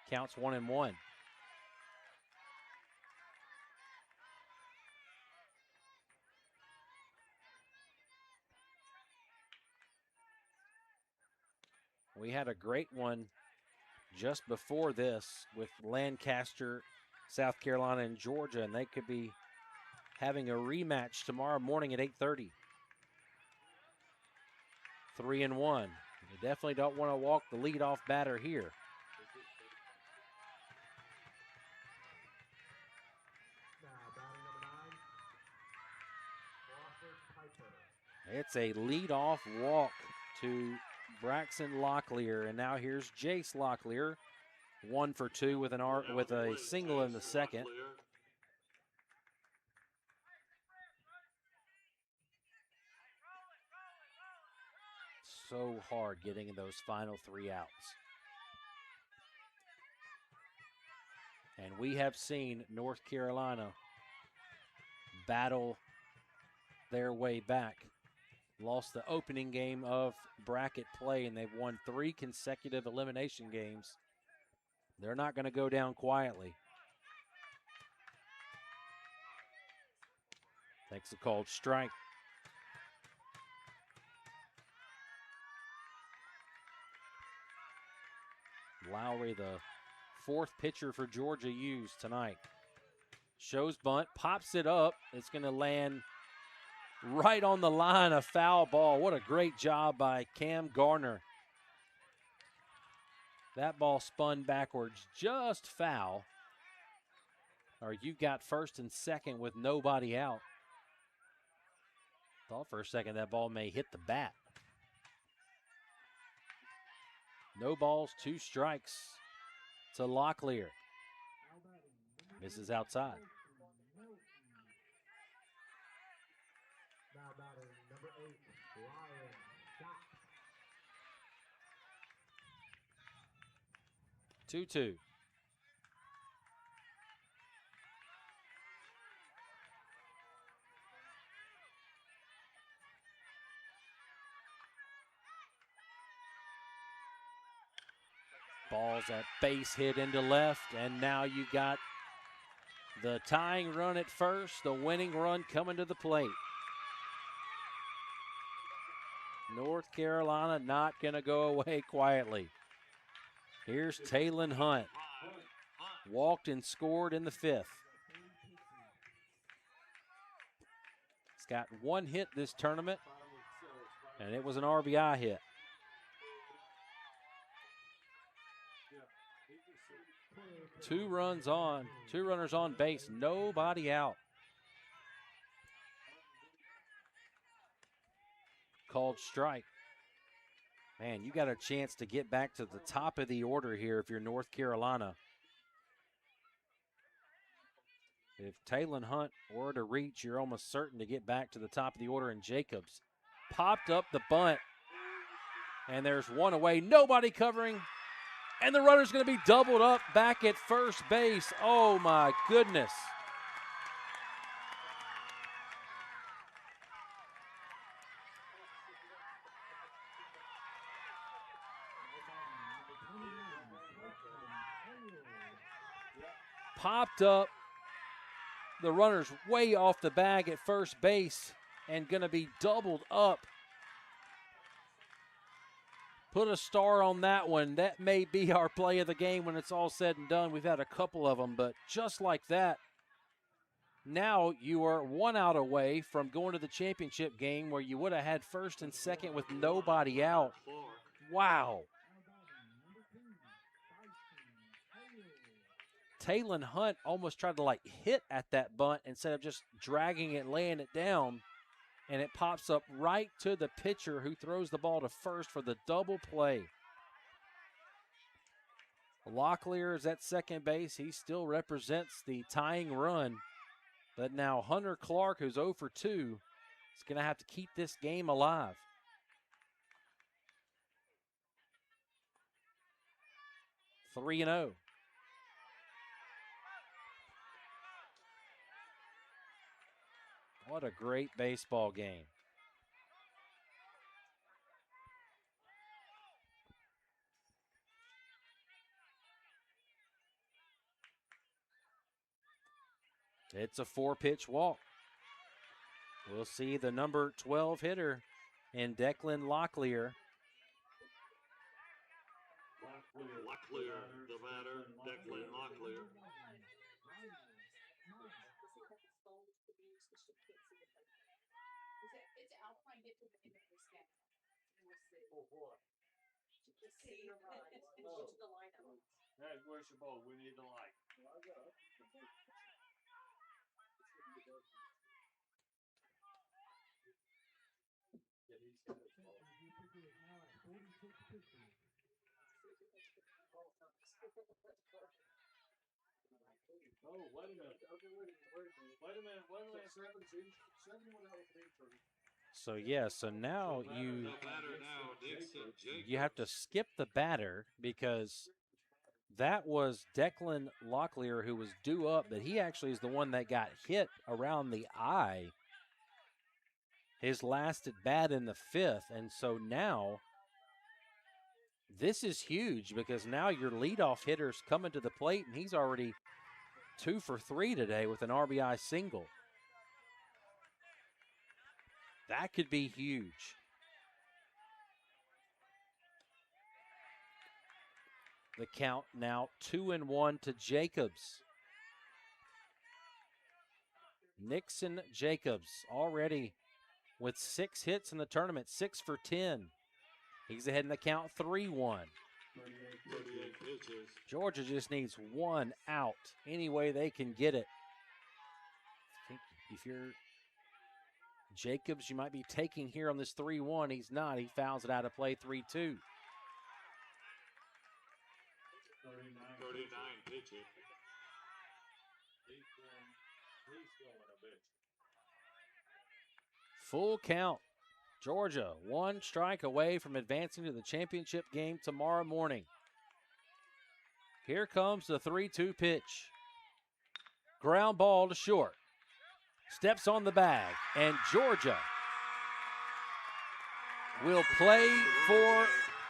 Counts 1-1. We had a great one just before this with Lancaster, South Carolina, and Georgia, and they could be having a rematch tomorrow morning at 8:30. 3-1. You definitely don't want to walk the leadoff batter here. It's a leadoff walk to Braxton Locklear, and now here's Jace Locklear, 1 for 2 with a single in the second. So hard getting in those final 3 outs. And we have seen North Carolina battle their way back. Lost the opening game of bracket play, and they've won 3 consecutive elimination games. They're not going to go down quietly. Takes a called strike. Lowry, the 4th pitcher for Georgia used tonight. Shows bunt, pops it up. It's going to land right on the line, a foul ball. What a great job by Cam Garner. That ball spun backwards, just foul. Or you got first and second with nobody out. Thought for a second that ball may hit the bat. No balls, 2 strikes to Locklear. Misses outside. 2-2. Ball's at base hit into left, and now you got the tying run at first, the winning run coming to the plate. North Carolina not going to go away quietly. Here's Taylon Hunt. Walked and scored in the 5th. He's got 1 hit this tournament, and it was an RBI hit. Two runners on base, nobody out. Called strike. Man, you got a chance to get back to the top of the order here if you're North Carolina. If Taylon Hunt were to reach, you're almost certain to get back to the top of the order. And Jacobs popped up the bunt, and there's 1 away. Nobody covering, and the runner's going to be doubled up back at first base. Oh, my goodness. Popped up. The runner's way off the bag at first base and going to be doubled up. Put a star on that one. That may be our play of the game when it's all said and done. We've had a couple of them, but just like that, now you are 1 out away from going to the championship game where you would have had first and second with nobody out. Wow. Taylon Hunt almost tried to hit at that bunt instead of just dragging it, laying it down, and it pops up right to the pitcher who throws the ball to first for the double play. Locklear is at second base. He still represents the tying run. But now Hunter Clark, who's 0 for 2, is going to have to keep this game alive. Three and 0. What a great baseball game. It's a 4-pitch walk. We'll see the number 12 hitter in Declan Locklear. Locklear, the batter, Declan Locklear. Hey, where's your ball? We need the light. Oh, wait a minute. Okay, wait a minute. So yeah, so now The batter now, Dixon Jacobs. you have to skip the batter because that was Declan Locklear who was due up, but he actually is the one that got hit around the eye. His last at bat in the 5th, and so now this is huge because now your leadoff hitter's coming to the plate, and he's already 2 for 3 today with an RBI single. That could be huge. The count now 2-1 to Jacobs. Nixon Jacobs already with 6 hits in the tournament, 6 for 10. He's ahead in the count 3-1. Georgia just needs 1 out any way they can get it. I think if you're Jacobs, you might be taking here on this 3-1. He's not. He fouls it out of play 3-2. 39 pitches. Full count. Georgia 1 strike away from advancing to the championship game tomorrow morning. Here comes the 3-2 pitch. Ground ball to short. Steps on the bag, and Georgia will play for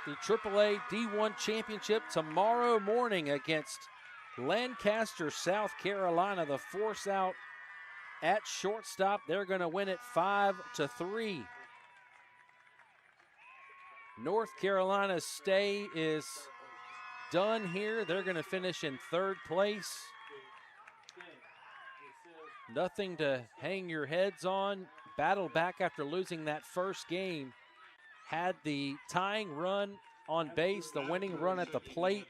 the AAA D1 championship tomorrow morning against Lancaster, South Carolina. The force out at shortstop. They're going to win it 5-3. North Carolina's stay is done here. They're going to finish in 3rd place. Nothing to hang your heads on. Battle back after losing that first game. Had the tying run on base, the winning run at the plate.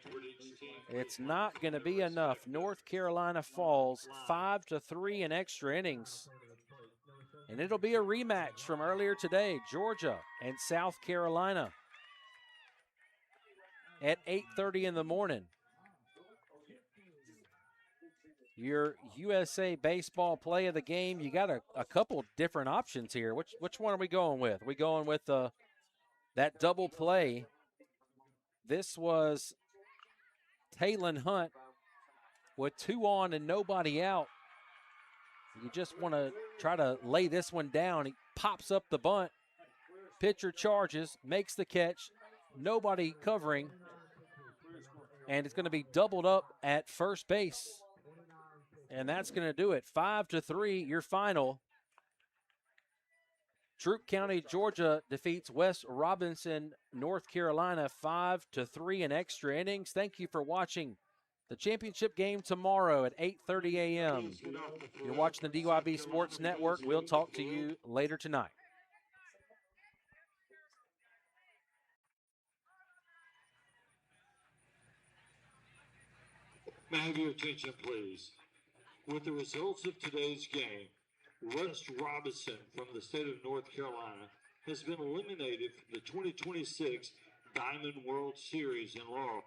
It's not going to be enough. North Carolina falls 5-3 in extra innings. And it'll be a rematch from earlier today, Georgia and South Carolina at 8:30 in the morning. Your USA baseball play of the game, you got a couple different options here. Which one are we going with? Are we going with that double play? This was Talon Hunt with 2 on and nobody out. You just want to try to lay this one down. He pops up the bunt. Pitcher charges, makes the catch. Nobody covering. And it's going to be doubled up at first base. And that's going to do it. 5-3, your final. Troup County, Georgia defeats West Robinson, North Carolina 5-3 in extra innings. Thank you for watching the championship game tomorrow at 8:30 a.m. You're watching the DYB Sports Network. We'll talk to you later tonight. May I have your attention, please? With the results of today's game, West Robinson from the state of North Carolina has been eliminated from the 2026 Diamond World Series in Laurel.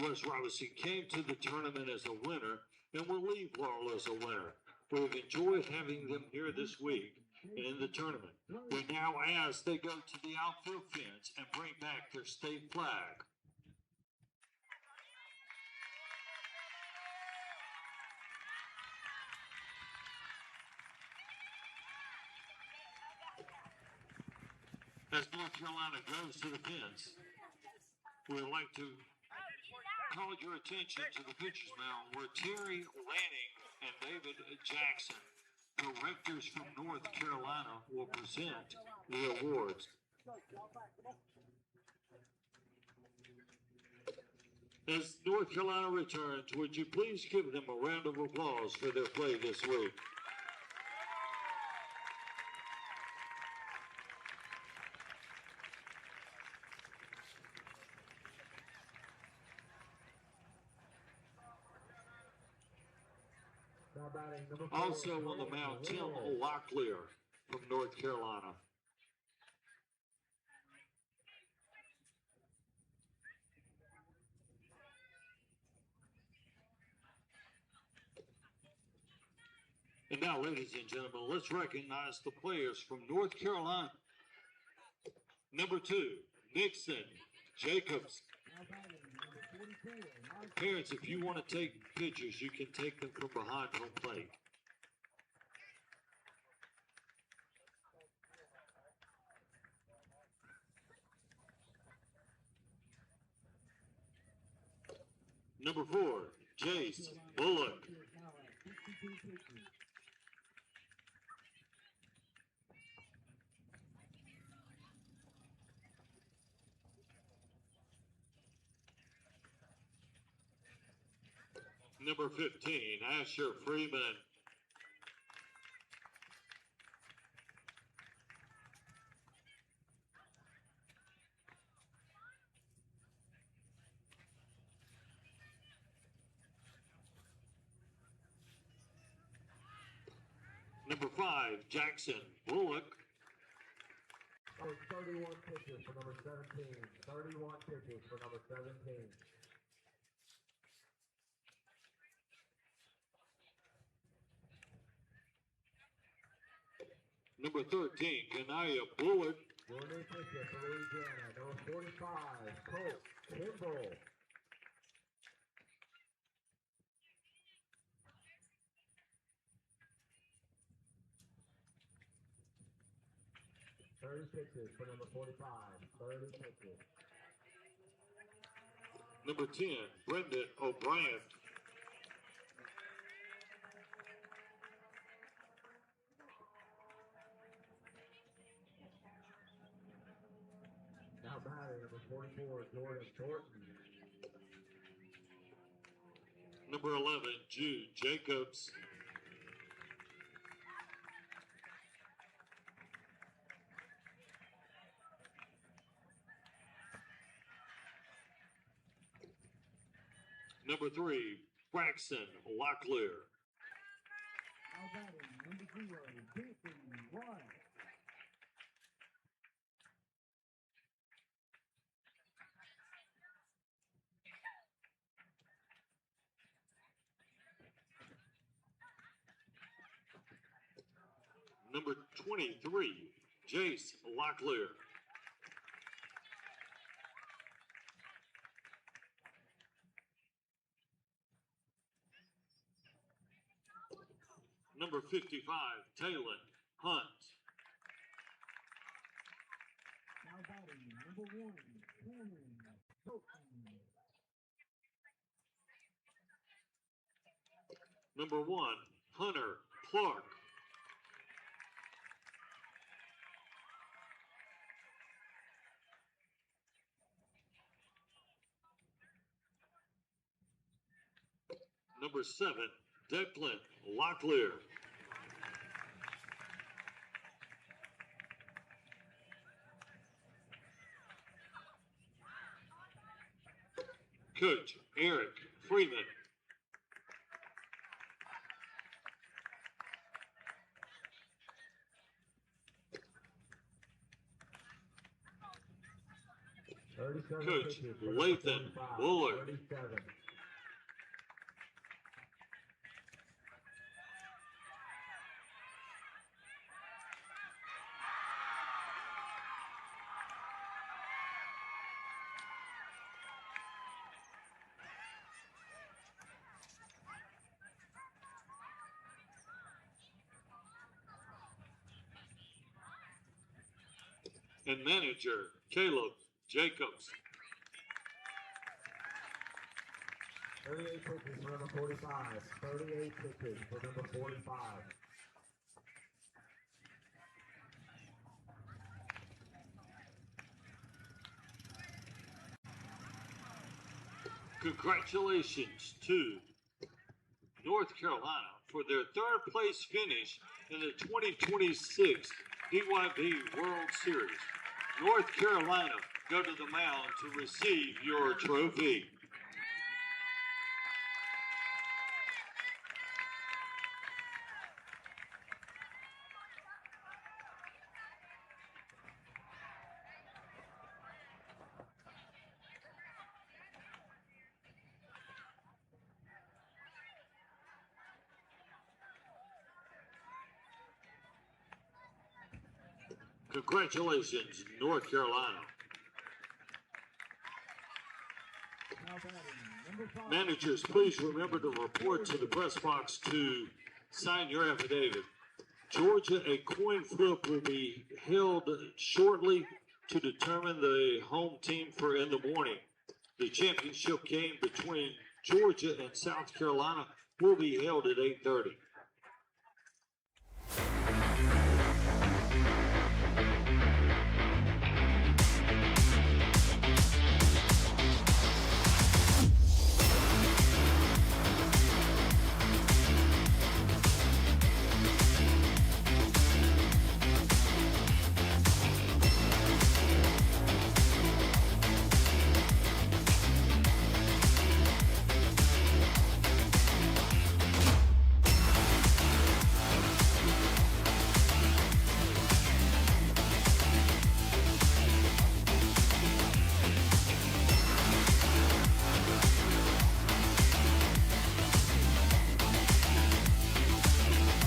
Wes Robinson came to the tournament as a winner and will leave Laurel as a winner. We've enjoyed having them here this week and in the tournament. We now ask they go to the outfield fence and bring back their state flag. As North Carolina goes to the fence, we'd like to call your attention to the pitcher's mound where Terry Lanning and David Jackson, directors from North Carolina, will present the awards. As North Carolina returns, would you please give them a round of applause for their play this week? Also on the mound, Tim Locklear from North Carolina. And now, ladies and gentlemen, let's recognize the players from North Carolina. Number 2, Nixon Jacobs. Parents, if you want to take pictures, you can take them from behind home plate. Number 4, Jace Bullock. Number 15, Asher Freeman. Number 5, Jackson Bullock. 31 pitches for number 17. 31 pitches for number 17. Number 13, Kanaya Bullock. Your new pitcher for Louisiana, number 45, Colt Kimball. Thirty pitches for number 45. 30 pitches. Number 10, Brendan O'Brien. Now batting, number 44, Jordan Thornton. Number 11, Jude Jacobs. Number 3, Braxton Locklear. Now batting, number 0, Jason White. Number 23, Jace Locklear. Number 55, Taylor Hunt. Now batting, number 1, Cameron Hilton. Number 1, Hunter Clark. Number 7, Declan Locklear. Coach Eric Freeman. Coach Lathan Bullard. 37. And manager Caleb Jacobs. 38 pitches for number 45. 38 pitches for number 45. Congratulations to North Carolina for their third place finish in the 2026 DYB World Series. North Carolina, go to the mound to receive your trophy. Congratulations, North Carolina. Managers, please remember to report to the press box to sign your affidavit. Georgia, a coin flip will be held shortly to determine the home team for in the morning. The championship game between Georgia and South Carolina will be held at 8:30.